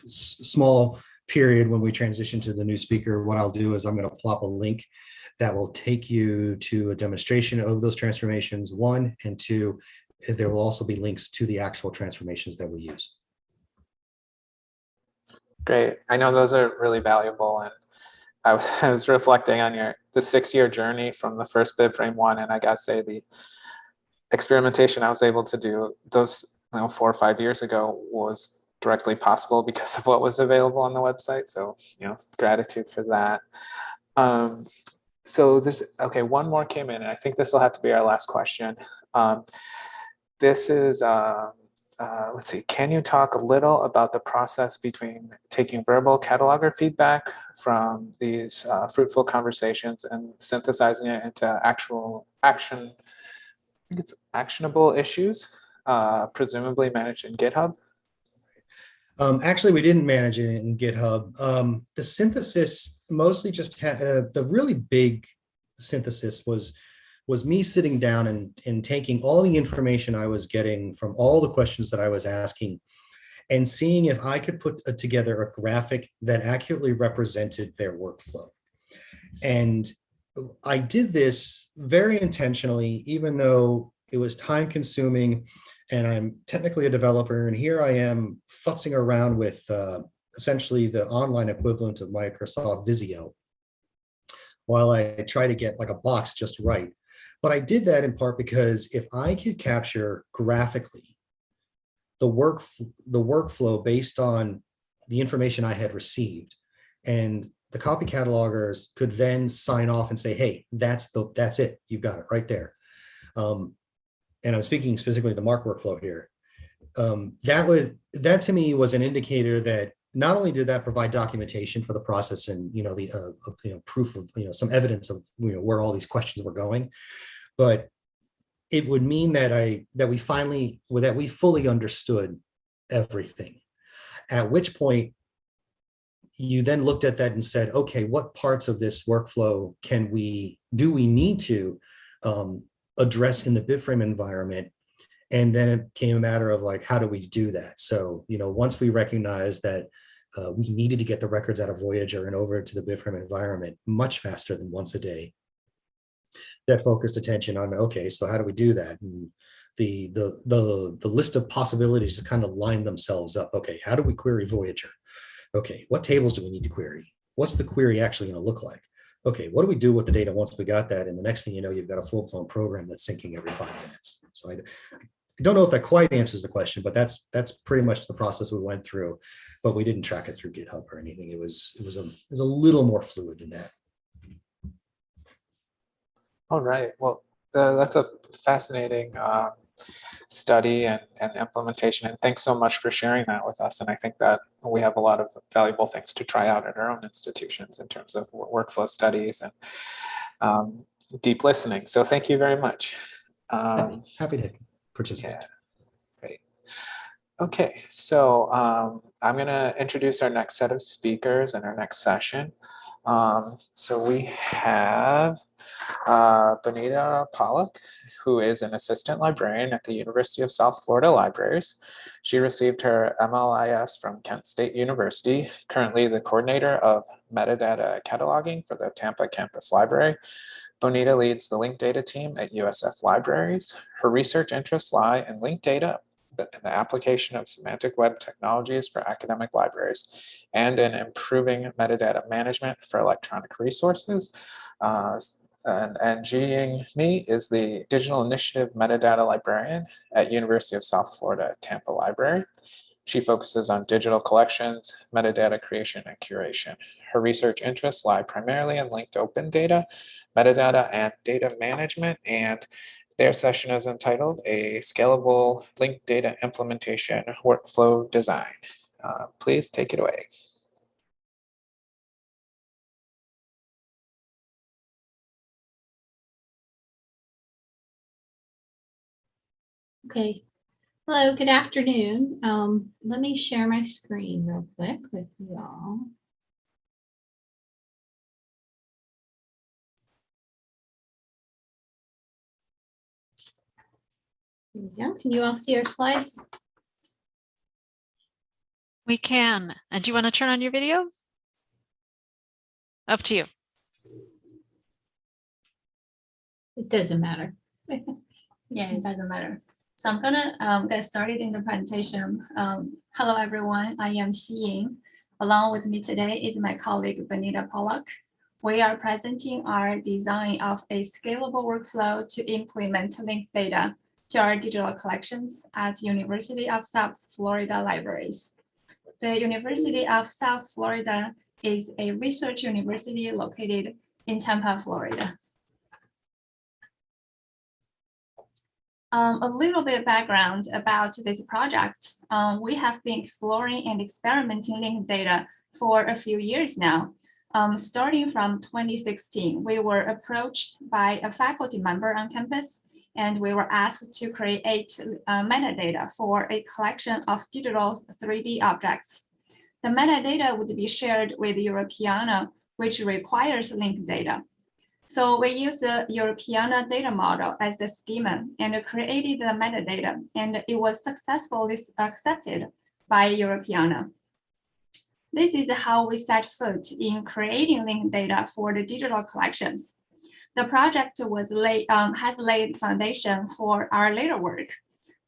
small period when we transition to the new speaker, what I'll do is I'm going to plop a link that will take you to a demonstration of those transformations, 1, and 2, there will also be links to the actual transformations that we use. Great. I know those are really valuable, and I was reflecting on the 6-year journey from the first Bibframe 1, and I got to say the experimentation I was able to do those 4 or 5 years ago was directly possible because of what was available on the website. So gratitude for that. So there's one more came in, and I think this will have to be our last question. This is let's see, can you talk a little about the process between taking verbal cataloger feedback from these fruitful conversations and synthesizing it into actual action? I think it's actionable issues, presumably managed in GitHub. Actually, we didn't manage it in GitHub. The synthesis mostly just had the really big synthesis was me sitting down and taking all the information I was getting from all the questions that I was asking and seeing if I could put together a graphic that accurately represented their workflow. And I did this very intentionally, even though it was time consuming and I'm technically a developer, and here I am futzing around with essentially the online equivalent of Microsoft Visio while I try to get like a box just right. But I did that in part because if I could capture graphically the workflow based on the information I had received, and the copy catalogers could then sign off and say, hey, that's it, you've got it right there. And I'm speaking specifically the MARC workflow here. That to me was an indicator that not only did that provide documentation for the process and the proof of some evidence of where all these questions were going, but it would mean that we fully understood everything. At which point you then looked at that and said, okay, what parts of this workflow do we need to address in the Bibframe environment? And then it came a matter of like, how do we do that? So, once we recognized that we needed to get the records out of Voyager and over to the Bibframe environment much faster than once a day, that focused attention on, okay, so how do we do that? And the list of possibilities to kind of line themselves up. Okay, how do we query Voyager? Okay, what tables do we need to query? What's the query actually going to look like? Okay, what do we do with the data once we got that? And the next thing you know, you've got a full-blown program that's syncing every 5 minutes. So I don't know if that quite answers the question, but that's pretty much the process we went through. But we didn't track it through GitHub or anything. It was a little more fluid than that. All right. Well, that's a fascinating study and implementation. And thanks so much for sharing that with us. And I think that we have a lot of valuable things to try out at our own institutions in terms of workflow studies and deep listening. So thank you very much. Happy to participate. Yeah, great. Okay, so I'm going to introduce our next set of speakers in our next session. So we have Bonita Pollock, who is an assistant librarian at the University of South Florida Libraries. She received her MLIS from Kent State University, currently the coordinator of metadata cataloging for the Tampa campus library. Bonita leads the linked data team at USF Libraries. Her research interests lie in linked data and the application of semantic web technologies for academic libraries and in improving metadata management for electronic resources. And Jiying Mi is the Digital Initiative Metadata Librarian at University of South Florida Tampa Library. She focuses on digital collections, metadata creation, and curation. Her research interests lie primarily in linked open data, metadata and data management, and their session is entitled A Scalable Linked Data Implementation Workflow Design. Please take it away. Okay. Hello, good afternoon. Let me share my screen real quick with you all. There we go. Can you all see our slides? We can. And do you want to turn on your video? Up to you. It doesn't matter. Yeah, it doesn't matter. So I'm gonna get started in the presentation. Hello, everyone. I am Xiying. Along with me today is my colleague, Benita Pollock. We are presenting our design of a scalable workflow to implement linked data to our digital collections at University of South Florida Libraries. The University of South Florida is a research university located in Tampa, Florida. A little bit of background about this project. We have been exploring and experimenting linked data for a few years now. Starting from 2016, we were approached by a faculty member on campus, and we were asked to create metadata for a collection of digital 3D objects. The metadata would be shared with Europeana, which requires linked data. So we used the Europeana data model as the schema and created the metadata, and it was successfully accepted by Europeana. This is how we set foot in creating linked data for the digital collections. The project has laid foundation for our later work.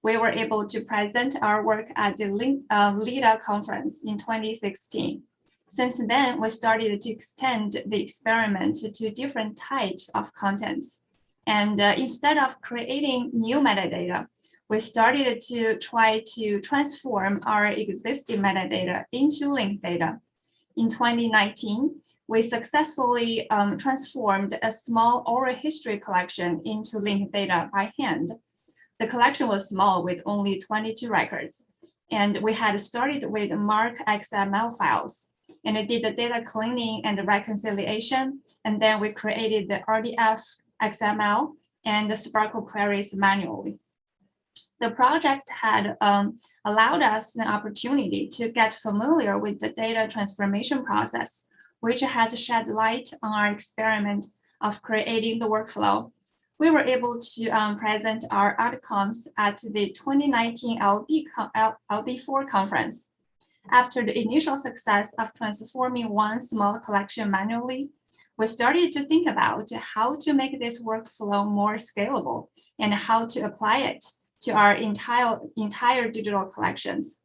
We were able to present our work at the LIDA conference in 2016. Since then, we started to extend the experiment to different types of contents. And instead of creating new metadata, we started to try to transform our existing metadata into linked data. In 2019, we successfully transformed a small oral history collection into linked data by hand. The collection was small with only 22 records. And we had started with MARC XML files. And it did the data cleaning and the reconciliation. And then we created the RDF XML and the Sparkle queries manually. The project had allowed us an opportunity to get familiar with the data transformation process, which has shed light on our experiment of creating the workflow. We were able to present our outcomes at the 2019 LD4 conference. After the initial success of transforming one small collection manually, we started to think about how to make this workflow more scalable and how to apply it to our entire digital collections.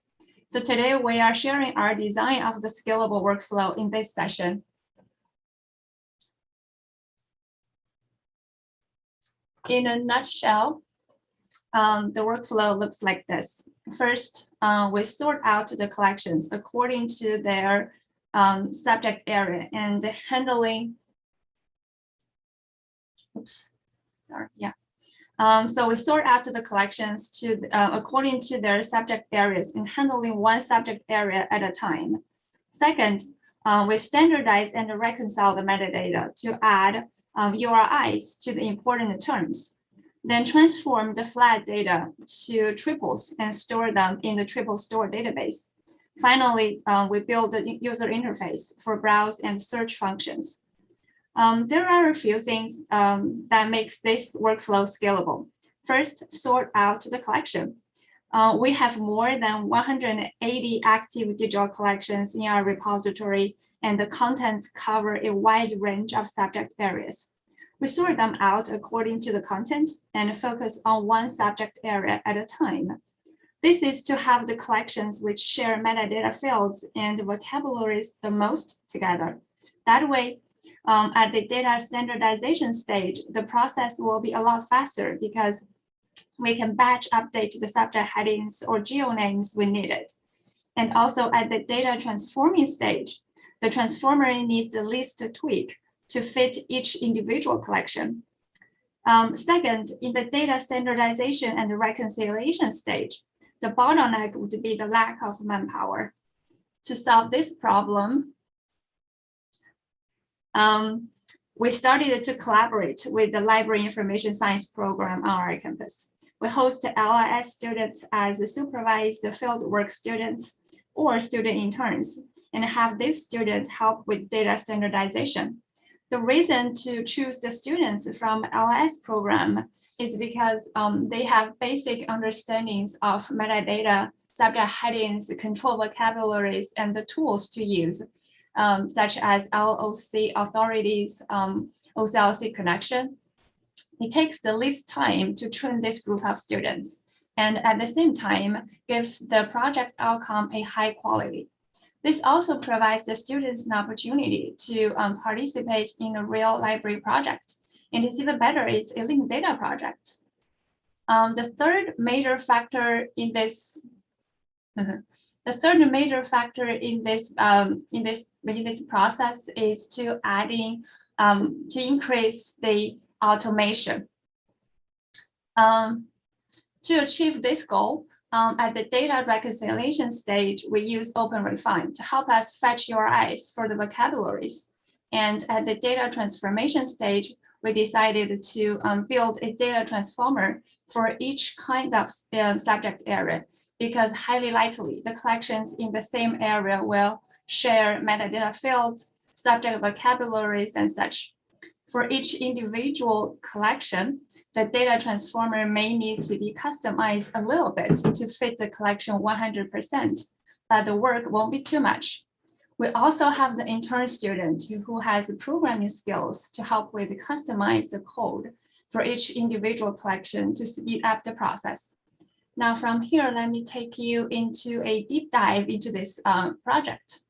So today we are sharing our design of the scalable workflow in this session. In a nutshell, the workflow looks like this. First, we sort out the collections according to their subject area and handling. Oops, sorry, yeah. So we sort out the collections to according to their subject areas and handling one subject area at a time. Second, we standardize and reconcile the metadata to add URIs to the important terms. Then transform the flat data to triples and store them in the triple store database. Finally, we build the user interface for browse and search functions. There are a few things that makes this workflow scalable. First, sort out the collection. We have more than 180 active digital collections in our repository, and the contents cover a wide range of subject areas. We sort them out according to the content and focus on one subject area at a time. This is to have the collections which share metadata fields and vocabularies the most together. That way, at the data standardization stage, the process will be a lot faster because we can batch update the subject headings or geo names we needed. And also at the data transforming stage, the transformer needs the least tweak to fit each individual collection. Second, in the data standardization and reconciliation stage, the bottleneck would be the lack of manpower. To solve this problem, we started to collaborate with the Library Information Science program on our campus. We host LIS students as supervised fieldwork students or student interns, and have these students help with data standardization. The reason to choose the students from LIS program is because they have basic understandings of metadata, subject headings, control vocabularies, and the tools to use, such as LOC authorities, OCLC connection. It takes the least time to train this group of students, and at the same time gives the project outcome a high quality. This also provides the students an opportunity to participate in a real library project. And it's even better, it's a linked data project. The third major factor in this process is to increase the automation. To achieve this goal, at the data reconciliation stage, we use OpenRefine to help us fetch URIs for the vocabularies. And at the data transformation stage, we decided to build a data transformer for each kind of subject area, because highly likely the collections in the same area will share metadata fields, subject vocabularies, and such. For each individual collection, the data transformer may need to be customized a little bit to fit the collection 100%, but the work won't be too much. We also have the intern student who has programming skills to help with customize the code for each individual collection to speed up the process. Now from here, let me take you into a deep dive into this project.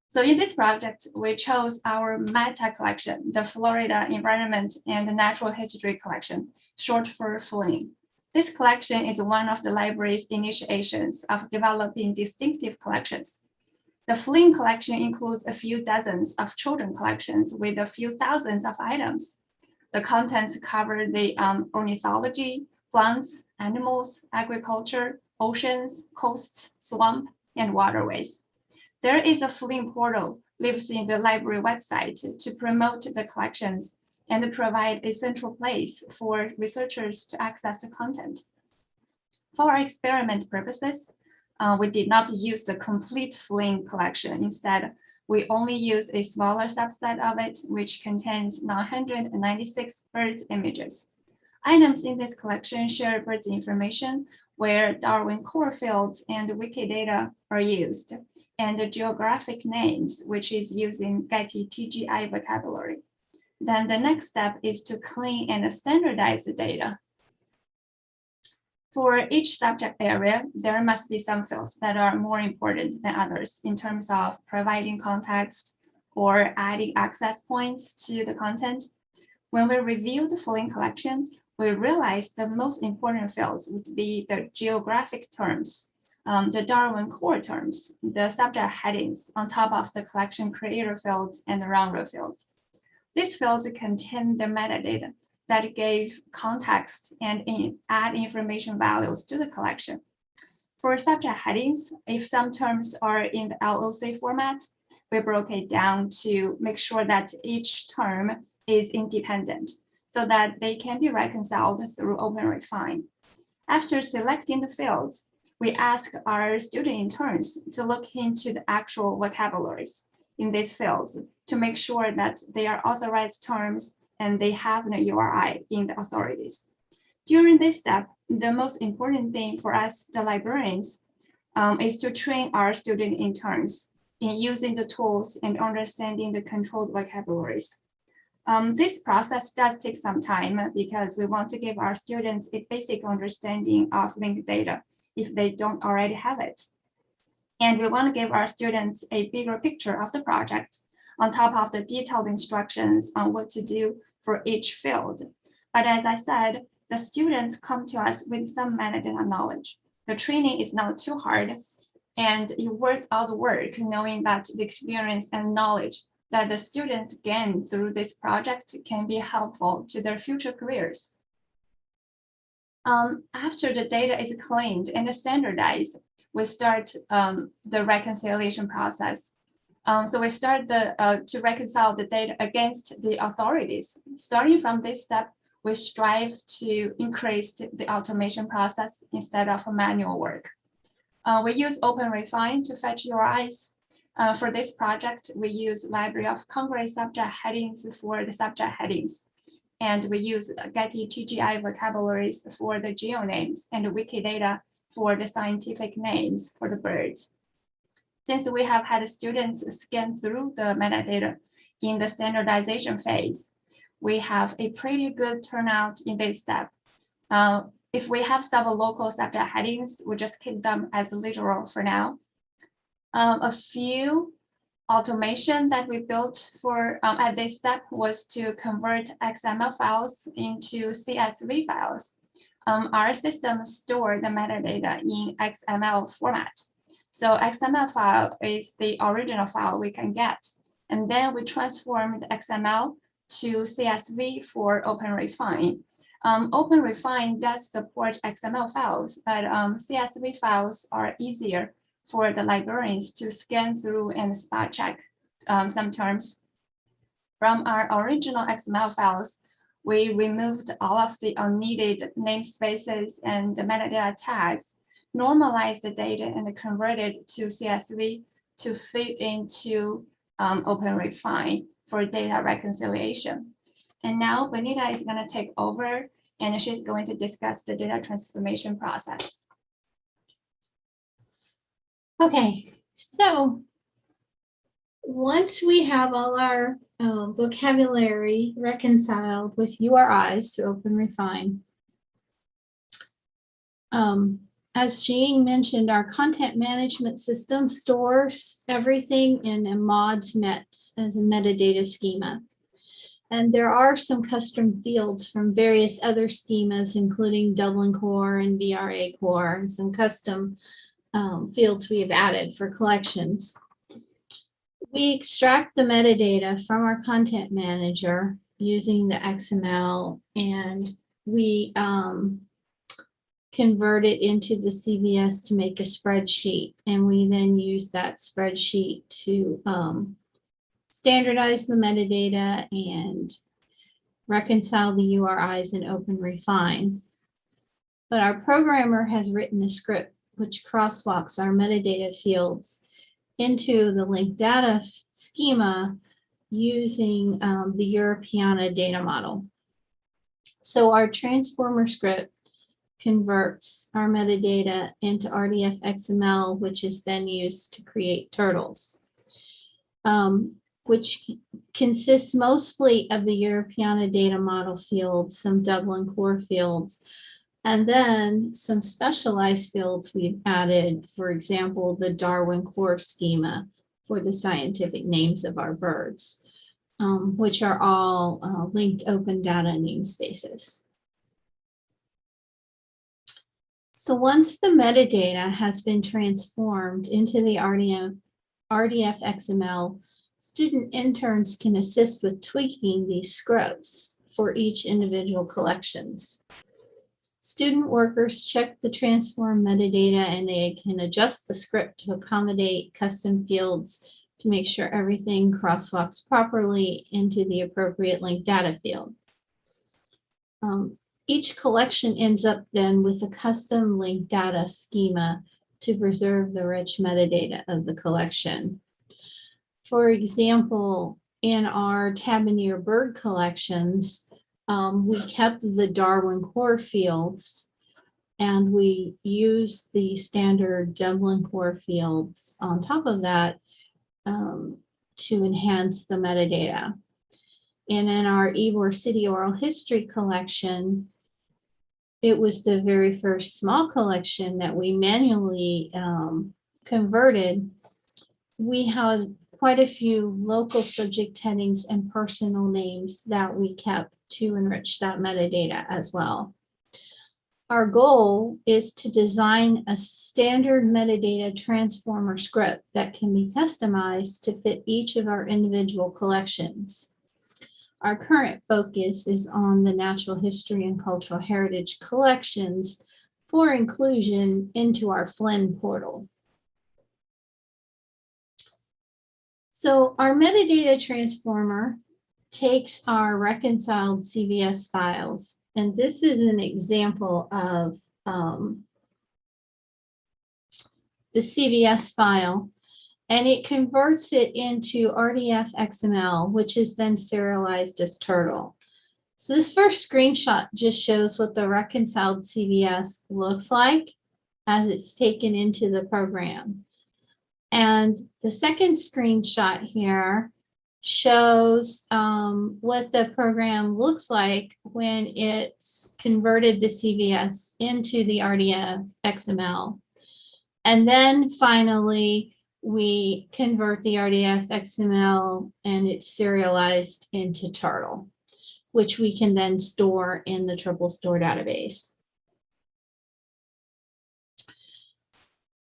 So in this project, we chose our meta collection, the Florida Environment and Natural History Collection, short for FLIN. This collection is one of the library's initiations of developing distinctive collections. The FLIN collection includes a few dozens of children collections with a few thousands of items. The contents cover the ornithology, plants, animals, agriculture, oceans, coasts, swamp, and waterways. There is a FLIN portal lives in the library website to promote the collections and provide a central place for researchers to access the content. For our experiment purposes, we did not use the complete FLIN collection. Instead, we only use a smaller subset of it, which contains 996 bird images. Items in this collection share birds information where Darwin core fields and Wikidata are used, and the geographic names, which is using Getty TGI vocabulary. Then the next step is to clean and standardize the data. For each subject area, there must be some fields that are more important than others in terms of providing context or adding access points to the content. When we reviewed the FLIN collection, we realized the most important fields would be the geographic terms, the Darwin core terms, the subject headings on top of the collection creator fields and the round-row fields. These fields contain the metadata that gave context and add information values to the collection. For subject headings, if some terms are in the LOC format, we broke it down to make sure that each term is independent, so that they can be reconciled through OpenRefine. After selecting the fields, we ask our student interns to look into the actual vocabularies in these fields to make sure that they are authorized terms and they have an URI in the authorities. During this step, the most important thing for us, the librarians, is to train our student interns in using the tools and understanding the controlled vocabularies. This process does take some time because we want to give our students a basic understanding of linked data if they don't already have it. And we want to give our students a bigger picture of the project on top of the detailed instructions on what to do for each field. But as I said, the students come to us with some metadata knowledge. The training is not too hard, and it's worth all the work knowing that the experience and knowledge that the students gain through this project can be helpful to their future careers. After the data is cleaned and standardized, we start the reconciliation process. So we start to reconcile the data against the authorities. Starting from this step, we strive to increase the automation process instead of manual work. We use OpenRefine to fetch URIs. For this project, we use Library of Congress subject headings for the subject headings. And we use Getty TGI vocabularies for the geonames and Wikidata for the scientific names for the birds. Since we have had students scan through the metadata in the standardization phase, we have a pretty good turnout in this step. If we have several local subject headings, we just keep them as literal for now. A few automation that we built for at this step was to convert XML files into CSV files. Our system store the metadata in XML format. So XML file is the original file we can get. And then we transform the XML to CSV for OpenRefine. OpenRefine does support XML files, but CSV files are easier for the librarians to scan through and spot check some terms. From our original XML files, we removed all of the unneeded namespaces and the metadata tags, normalized the data and converted to CSV to fit into OpenRefine for data reconciliation. And now Benita is going to take over and she's going to discuss the data transformation process. Okay, so once we have all our vocabulary reconciled with URIs to OpenRefine, as Jean mentioned, our content management system stores everything in a mods mets as a metadata schema. And there are some custom fields from various other schemas, including Dublin Core and VRA Core, and some custom fields we have added for collections. We extract the metadata from our content manager using the XML, and we convert it into the CVS to make a spreadsheet. And we then use that spreadsheet to standardize the metadata and reconcile the URIs in OpenRefine. But our programmer has written a script which crosswalks our metadata fields into the linked data schema using the Europeana data model. So our transformer script converts our metadata into RDF XML, which is then used to create turtles, which consists mostly of the Europeana data model fields, some Dublin Core fields, and then some specialized fields we've added, for example, the Darwin Core schema for the scientific names of our birds, which are all linked open data namespaces. So once the metadata has been transformed into the RDF XML, student interns can assist with tweaking these scripts for each individual collections. Student workers check the transform metadata and they can adjust the script to accommodate custom fields to make sure everything crosswalks properly into the appropriate linked data field. Each collection ends up then with a custom linked data schema to preserve the rich metadata of the collection. For example, in our Tabernier bird collections, we kept the Darwin Core fields and we used the standard Dublin Core fields on top of that to enhance the metadata. And in our Ybor City Oral History collection, it was the very first small collection that we manually converted. We had quite a few local subject headings and personal names that we kept to enrich that metadata as well. Our goal is to design a standard metadata transformer script that can be customized to fit each of our individual collections. Our current focus is on the natural history and cultural heritage collections for inclusion into our Flynn portal. So our metadata transformer takes our reconciled CVS files, and this is an example of the CVS file, and it converts it into RDF XML, which is then serialized as turtle. So this first screenshot just shows what the reconciled CVS looks like as it's taken into the program. And the second screenshot here shows what the program looks like when it's converted the CVS into the RDF XML. And then finally, we convert the RDF XML and it's serialized into turtle, which we can then store in the triple store database.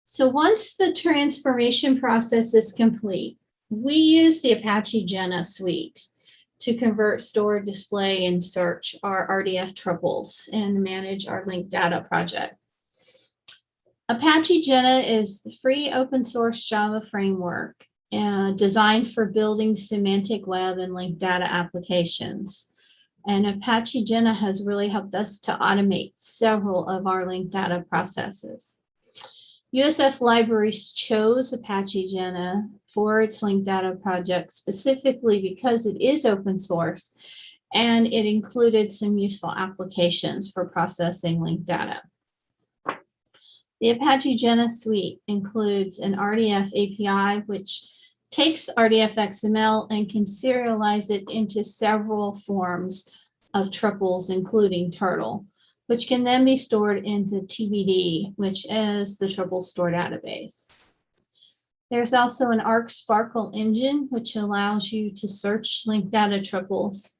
So once the transformation process is complete, we use the Apache Jenna suite to convert, store, display, and search our RDF triples and manage our linked data project. Apache Jenna is a free open source Java framework designed for building semantic web and linked data applications. And Apache Jenna has really helped us to automate several of our linked data processes. USF Libraries chose Apache Jenna for its linked data project specifically because it is open source and it included some useful applications for processing linked data. The Apache Jenna suite includes an RDF API, which takes RDF XML and can serialize it into several forms of triples, including turtle, which can then be stored into TBD, which is the triple store database. There's also an ARC Sparkle engine, which allows you to search linked data triples.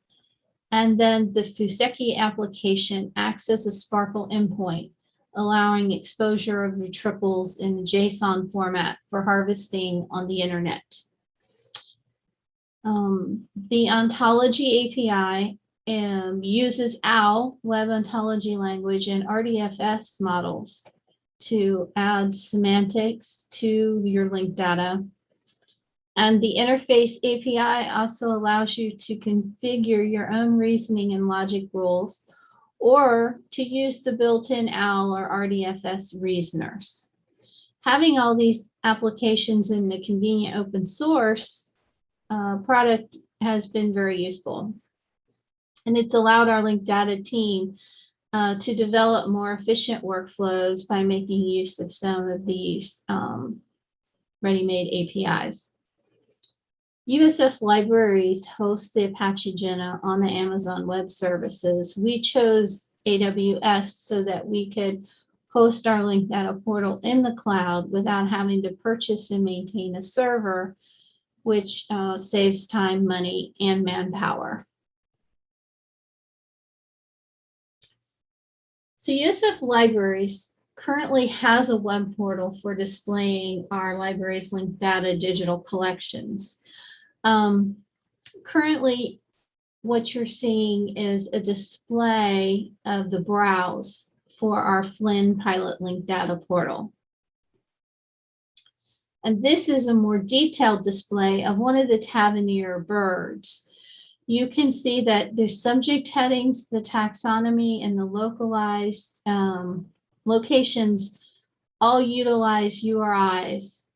And then the Fuseki application acts as a Sparkle endpoint, allowing exposure of the triples in the JSON format for harvesting on the internet. The ontology API uses OWL, Web Ontology Language, and RDFS models to add semantics to your linked data. And the interface API also allows you to configure your own reasoning and logic rules, or to use the built-in OWL or RDFS reasoners. Having all these applications in the convenient open source product has been very useful. And it's allowed our linked data team to develop more efficient workflows by making use of some of these ready-made APIs. USF Libraries hosts the Apache Jenna on the Amazon Web Services. We chose AWS so that we could host our linked data portal in the cloud without having to purchase and maintain a server, which saves time, money, and manpower. So USF Libraries currently has a web portal for displaying our library's linked data digital collections. Currently, what you're seeing is a display of the browse for our Flynn pilot linked data portal. And this is a more detailed display of one of the Tavernier birds. You can see that the subject headings, the taxonomy, and the localized locations all utilize URIs,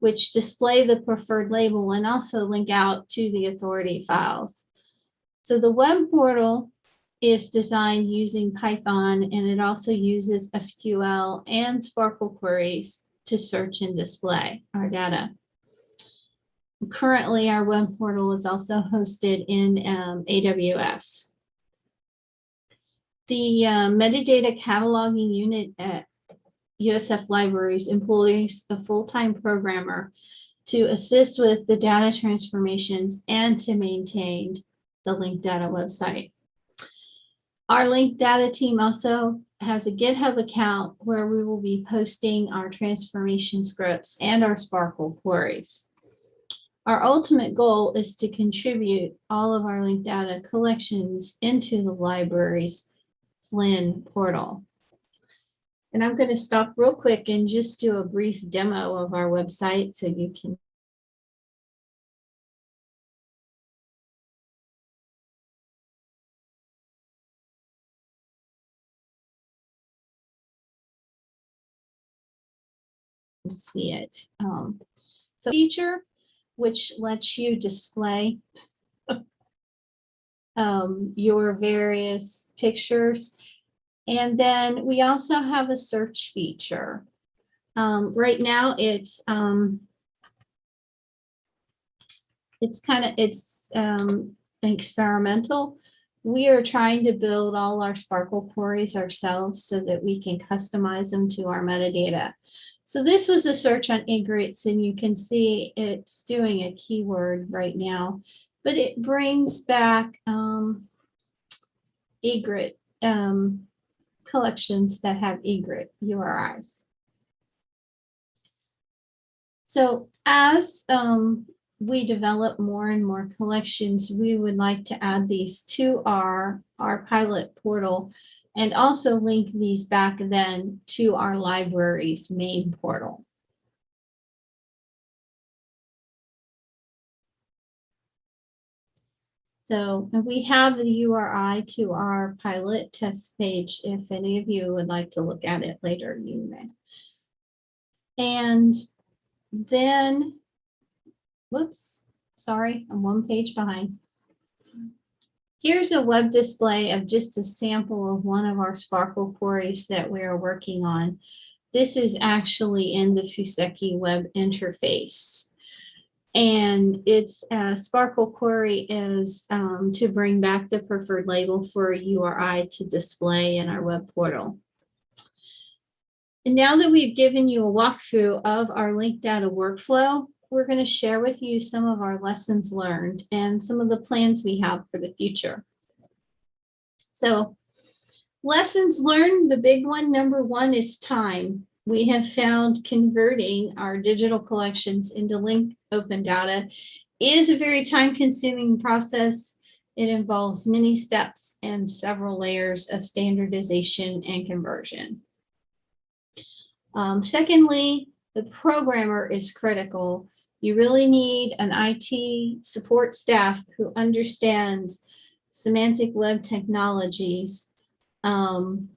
which display the preferred label and also link out to the authority files. So the web portal is designed using Python, and it also uses SQL and Sparkle queries to search and display our data. Currently, our web portal is also hosted in AWS. The metadata cataloging unit at USF Libraries employs a full-time programmer to assist with the data transformations and to maintain the linked data website. Our linked data team also has a GitHub account where we will be posting our transformation scripts and our Sparkle queries. Our ultimate goal is to contribute all of our linked data collections into the library's Flynn portal. And I'm going to stop real quick and just do a brief demo of our website so you can see it. So feature, which lets you display your various pictures. And then we also have a search feature. Right now it's experimental. We are trying to build all our Sparkle queries ourselves so that we can customize them to our metadata. So this was a search on egrets, and you can see it's doing a keyword right now, but it brings back egret collections that have egret URIs. So as we develop more and more collections, we would like to add these to our pilot portal and also link these back then to our library's main portal. So we have the URI to our pilot test page. If any of you would like to look at it later, you may. And then, whoops, sorry, I'm one page behind. Here's a web display of just a sample of one of our Sparkle queries that we are working on. This is actually in the Fuseki web interface. And its Sparkle query is to bring back the preferred label for a URI to display in our web portal. And now that we've given you a walkthrough of our linked data workflow, we're going to share with you some of our lessons learned and some of the plans we have for the future. So, lessons learned, the big one, number one, is time. We have found converting our digital collections into linked open data is a very time-consuming process. It involves many steps and several layers of standardization and conversion. Secondly, the programmer is critical. You really need an IT support staff who understands semantic web technologies. And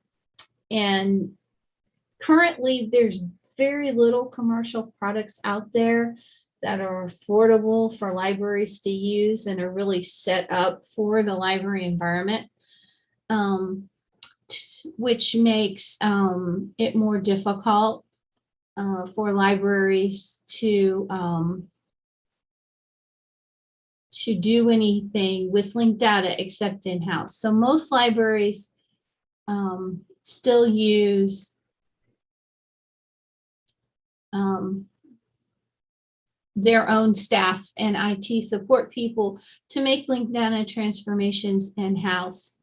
currently, there's very little commercial products out there that are affordable for libraries to use and are really set up for the library environment, which makes it more difficult for libraries to do anything with linked data except in-house. So most libraries still use their own staff and IT support people to make linked data transformations in-house.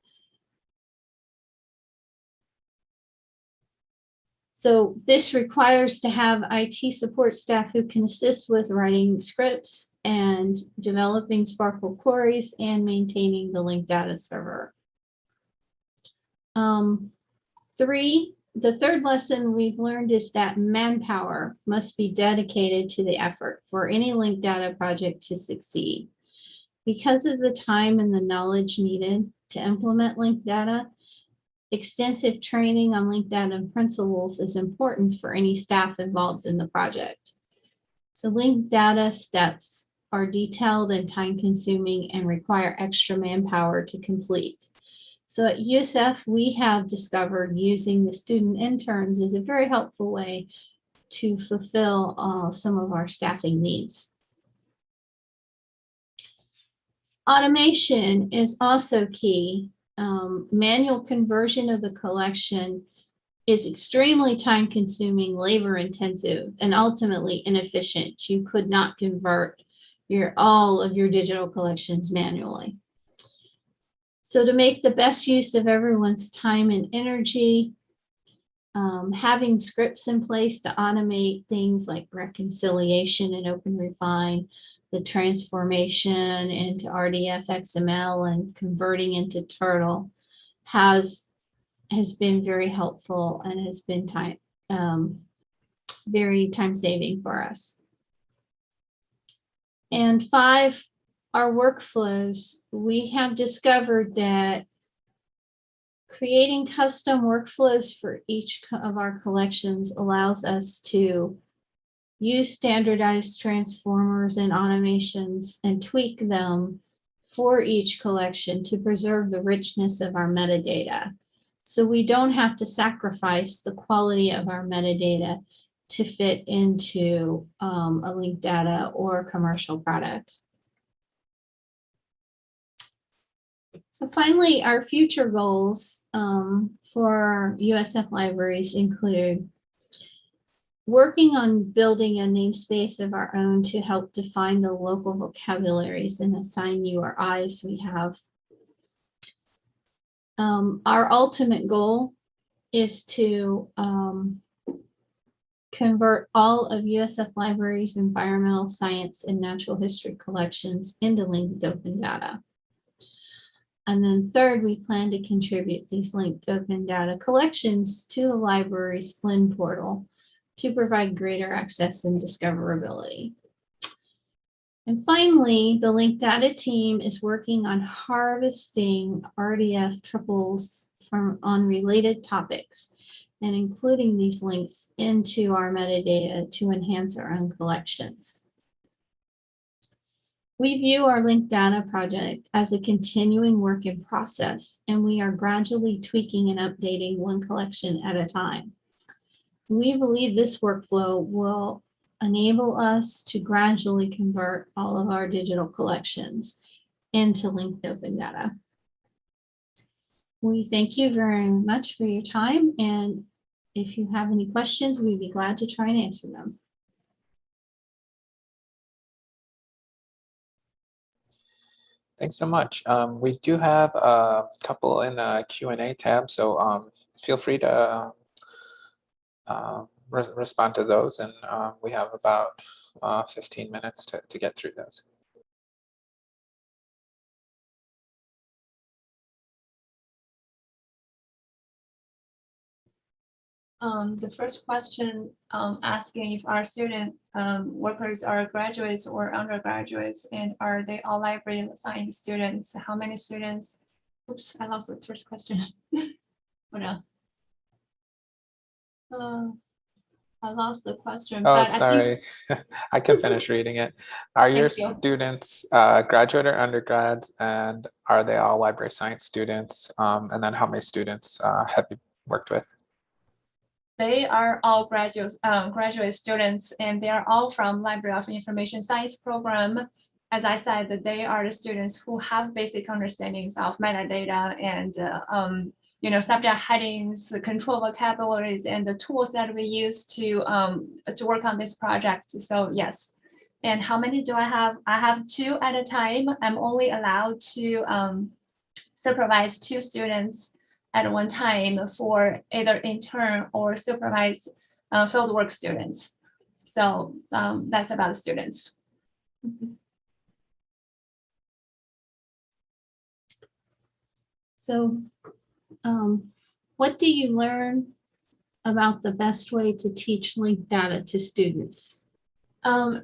So this requires to have IT support staff who can assist with writing scripts and developing Sparkle queries and maintaining the linked data server. The third lesson we've learned is that manpower must be dedicated to the effort for any linked data project to succeed. Because of the time and the knowledge needed to implement linked data, extensive training on linked data principles is important for any staff involved in the project. So linked data steps are detailed and time-consuming and require extra manpower to complete. So at USF, we have discovered using the student interns is a very helpful way to fulfill some of our staffing needs. Automation is also key. Manual conversion of the collection is extremely time-consuming, labor-intensive, and ultimately inefficient. You could not convert all of your digital collections manually. So to make the best use of everyone's time and energy, having scripts in place to automate things like reconciliation and Open Refine, the transformation into RDF XML and converting into Turtle has been very helpful and has been very time saving for us. And 5, our workflows. We have discovered that creating custom workflows for each of our collections allows us to use standardized transformers and automations and tweak them for each collection to preserve the richness of our metadata. So we don't have to sacrifice the quality of our metadata to fit into a linked data or commercial product. So finally, our future goals for USF libraries include working on building a namespace of our own to help define the local vocabularies and assign URIs we have. Our ultimate goal is to convert all of USF Libraries' environmental science and natural history collections into linked open data. And then third, we plan to contribute these linked open data collections to the library's Flynn portal to provide greater access and discoverability. And finally, the linked data team is working on harvesting RDF triples on related topics and including these links into our metadata to enhance our own collections. We view our linked data project as a continuing work in process, and we are gradually tweaking and updating one collection at a time. We believe this workflow will enable us to gradually convert all of our digital collections into linked open data. We thank you very much for your time, and if you have any questions, we'd be glad to try and answer them. Thanks so much. We do have a couple in the Q&A tab, so feel free to respond to those, and we have about 15 minutes to get through those. The first question asking if our student workers are graduates or undergraduates, and are they all library science students? How many students? Oops, I lost the first question. Oh no. I lost the question. Oh, but sorry. I can finish reading it. Are your students graduate or undergrads, and are they all library science students? And then how many students have you worked with? They are all graduate students, and they are all from Library of Information Science program. As I said, that they are the students who have basic understandings of metadata and subject headings, control vocabularies, and the tools that we use to work on this project. So yes. And how many do I have? I have 2 at a time. I'm only allowed to supervise 2 students at one time for either intern or supervised fieldwork students. So that's about the students. So what do you learn about the best way to teach linked data to students?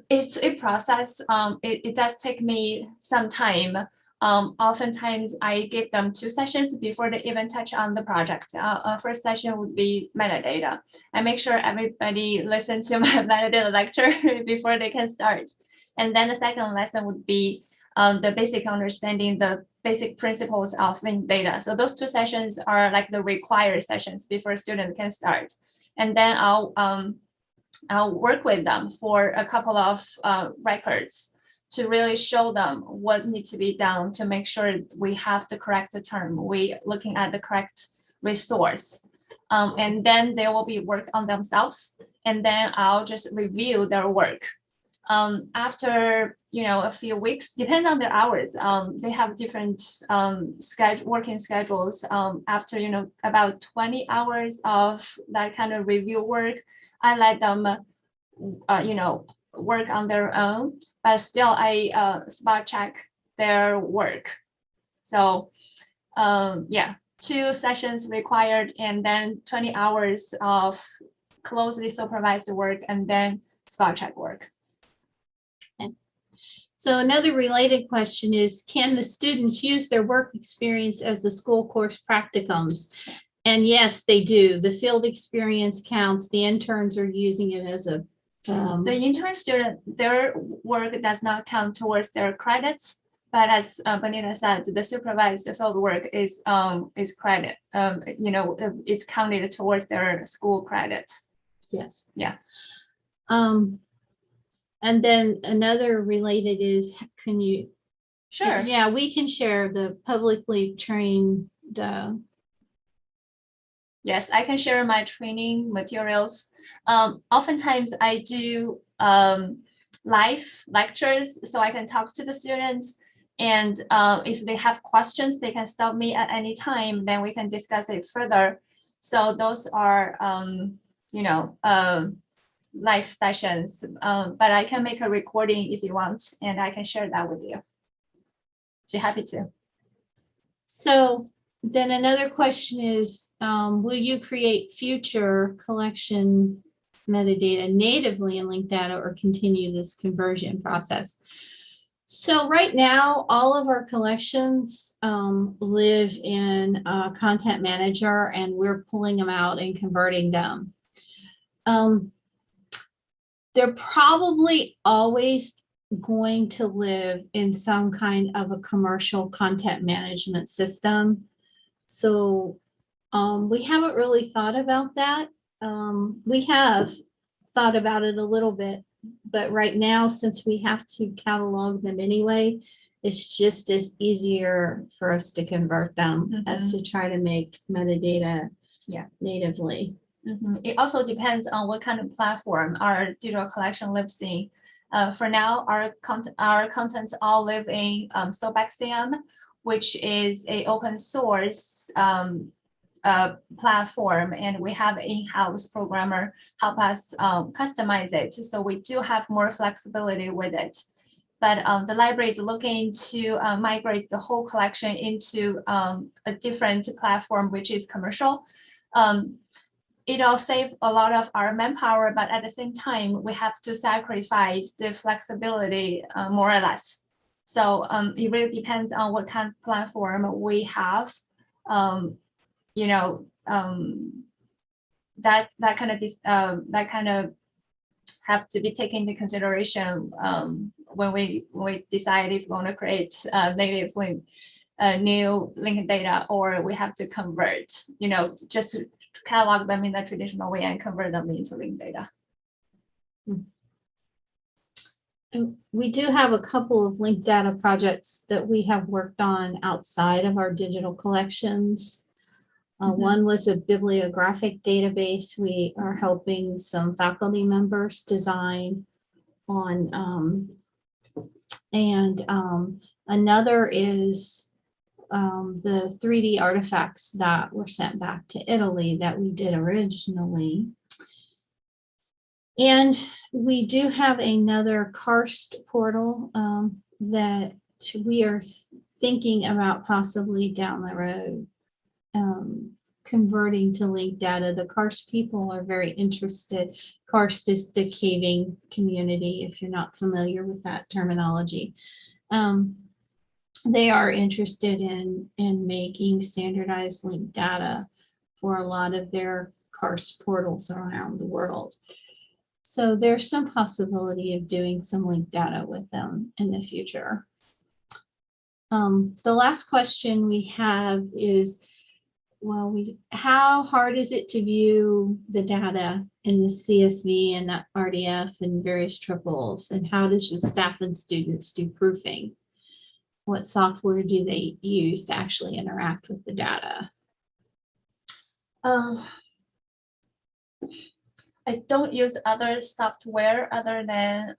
It's a process. It does take me some time. Oftentimes I give them 2 sessions before they even touch on the project. First session would be metadata. I make sure everybody listens to my metadata lecture before they can start. And then the second lesson would be the basic understanding, the basic principles of linked data. So those 2 sessions are like the required sessions before a student can start. And then I'll work with them for a couple of records to really show them what needs to be done to make sure we have the correct term, we looking at the correct resource. And then they will be work on themselves, and then I'll just review their work After a few weeks, depends on their hours. They have different working schedules. After about 20 hours of that kind of review work, I let them work on their own, but still I spot check their work. So yeah, 2 sessions required, and then 20 hours of closely supervised work, and then spot check work. So another related question is, can the students use their work experience as the school course practicums? And yes, they do. The field experience counts. The interns are using it as a the intern student, their work does not count towards their credits, but as Benita said, the supervised field work is credit. It's counted towards their school credits. yes. Yeah. And then another related is, can you? Sure. Yeah, we can share the publicly trained. Yes, I can share my training materials. Oftentimes I do live lectures, so I can talk to the students. And if they have questions, they can stop me at any time, then we can discuss it further. So those are, live sessions, but I can make a recording if you want, and I can share that with you. Be happy to. So then another question is, will you create future collection metadata natively in linked data or continue this conversion process? So right now, all of our collections live in a content manager, and we're pulling them out and converting them. They're probably always going to live in some kind of a commercial content management system. So we haven't really thought about that. We have thought about it a little bit, but right now, since we have to catalog them anyway, it's just as easier for us to convert them as to try to make metadata natively. It also depends on what kind of platform our digital collection lives in. For now, our contents all live in SoapXCM, which is an open source platform, and we have an in-house programmer help us customize it. So we do have more flexibility with it. But the library is looking to migrate the whole collection into a different platform, which is commercial. It'll save a lot of our manpower, but at the same time, we have to sacrifice the flexibility more or less. So it really depends on what kind of platform we have. That kind of have to be taken into consideration when we decide if we want to create native link, new linked data, or we have to convert, just to catalog them in the traditional way and convert them into linked data. And we do have a couple of linked data projects that we have worked on outside of our digital collections. One was a bibliographic database we are helping some faculty members design on, and another is the 3D artifacts that were sent back to Italy that we did originally. And we do have another karst portal that we are thinking about possibly down the road converting to linked data. The karst people are very interested. Karst is the caving community, if you're not familiar with that terminology. They are interested in making standardized linked data for a lot of their karst portals around the world. So there's some possibility of doing some linked data with them in the future. The last question we have is, how hard is it to view the data in the CSV and the RDF and various triples? And how does the staff and students do proofing? What software do they use to actually interact with the data? I don't use other software other than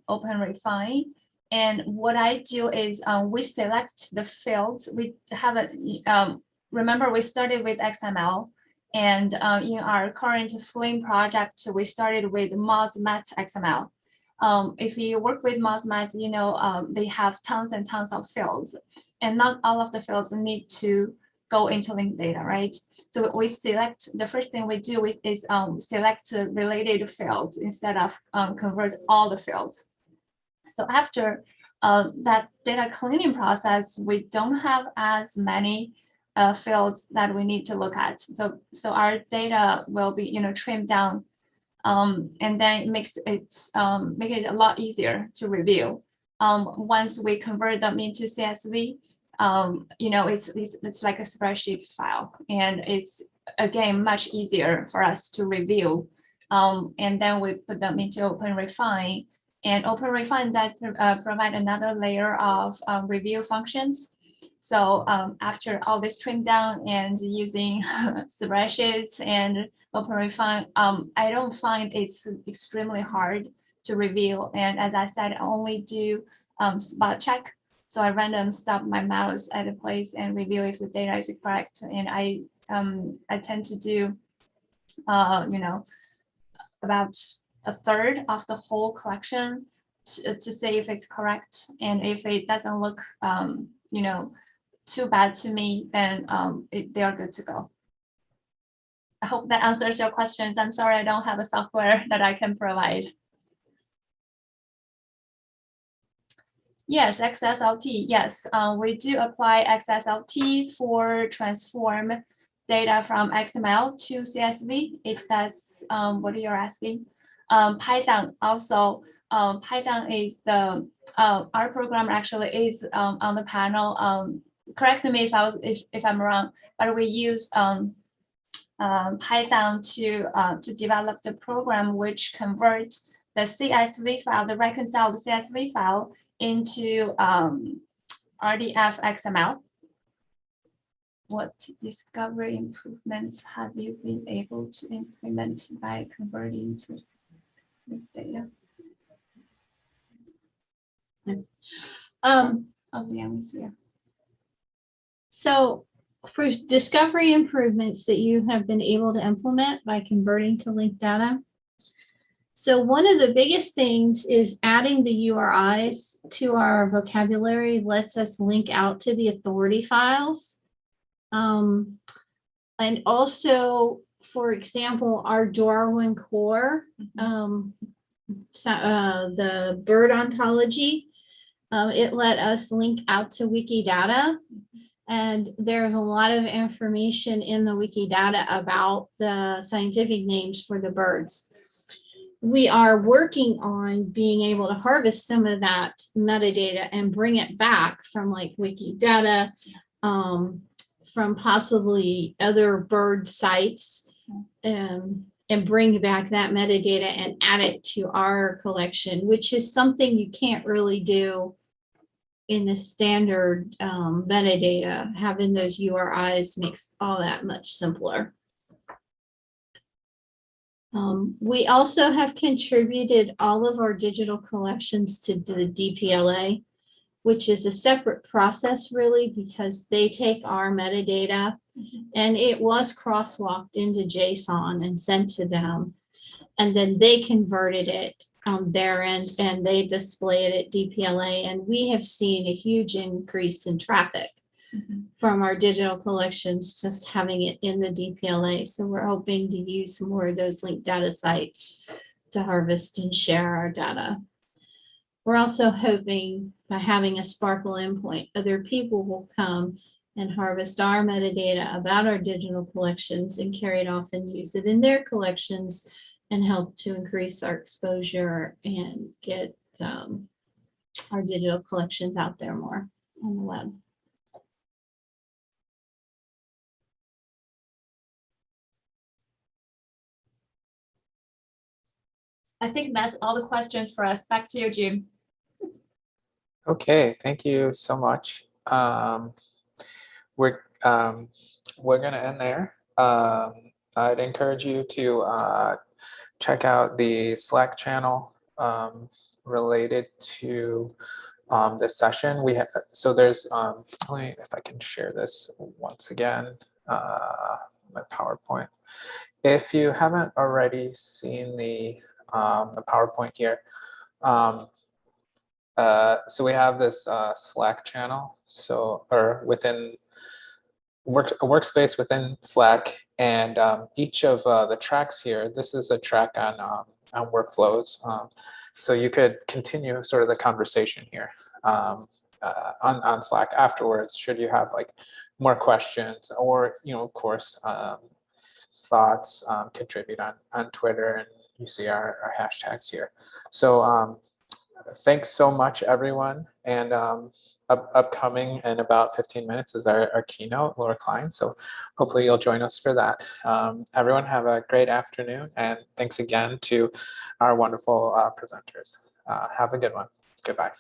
OpenRefine. And what I do is we select the fields. We have a, remember we started with XML, and in our current Flame project, we started with MOSMAT XML. If you work with MOSMAT, you know they have tons and tons of fields, and not all of the fields need to go into linked data, right? So we select, the first thing we do is select related fields instead of convert all the fields. So after that data cleaning process, we don't have as many fields that we need to look at. So our data will be, you know, trimmed down, and then it makes it make it a lot easier to review. Once we convert them into CSV, you know, it's like a spreadsheet file, and it's again much easier for us to review. And then we put them into OpenRefine, and OpenRefine does provide another layer of review functions. So after all this trim down and using spreadsheets and OpenRefine, I don't find it's extremely hard to review. And as I said, I only do spot check. So I random stop my mouse at a place and review if the data is correct. And I tend to do, you know, about a third of the whole collection to see if it's correct. And if it doesn't look, you know, too bad to me, then they are good to go. I hope that answers your questions. I'm sorry I don't have a software that I can provide. Yes, XSLT. Yes, we do apply XSLT for transform data from XML to CSV, if that's what you're asking. Python also. Python is the our program actually is on the panel. Correct me if I'm wrong, but we use Python to develop the program which converts the CSV file, the reconciled CSV file into RDF XML. What discovery improvements have you been able to implement by converting to data? Oh, yeah, here. So for discovery improvements that you have been able to implement by converting to linked data. So one of the biggest things is adding the URIs to our vocabulary lets us link out to the authority files. And also, for example, our Darwin core, the bird ontology, it let us link out to Wikidata. And there's a lot of information in the Wikidata about the scientific names for the birds. We are working on being able to harvest some of that metadata and bring it back from like Wikidata, from possibly other bird sites, and bring back that metadata and add it to our collection, which is something you can't really do in the standard metadata. Having those URIs makes all that much simpler. We also have contributed all of our digital collections to the DPLA, which is a separate process really, because they take our metadata and it was crosswalked into JSON and sent to them. And then they converted it on their end and they display it at DPLA. And we have seen a huge increase in traffic from our digital collections, just having it in the DPLA. So we're hoping to use more of those linked data sites to harvest and share our data. We're also hoping by having a Sparkle endpoint, other people will come and harvest our metadata about our digital collections and carry it off and use it in their collections and help to increase our exposure and get our digital collections out there more on the web. I think that's all the questions for us. Back to you, Jim. Okay, thank you so much. We're gonna end there. I'd encourage you to check out the Slack channel related to this session. We have, so there's, let me, if I can share this once again, my PowerPoint. If you haven't already seen the PowerPoint here, so we have this Slack channel, so, or within a workspace within Slack, and each of the tracks here, this is a track on workflows. So you could continue sort of the conversation here on Slack afterwards, should you have like more questions, or, you know, of course, thoughts, contribute on Twitter, and you see our hashtags here. So thanks so much, everyone. And upcoming in about 15 minutes is our keynote, Laura Klein. So hopefully you'll join us for that. Everyone have a great afternoon. And thanks again to our wonderful presenters. Have a good one. Goodbye.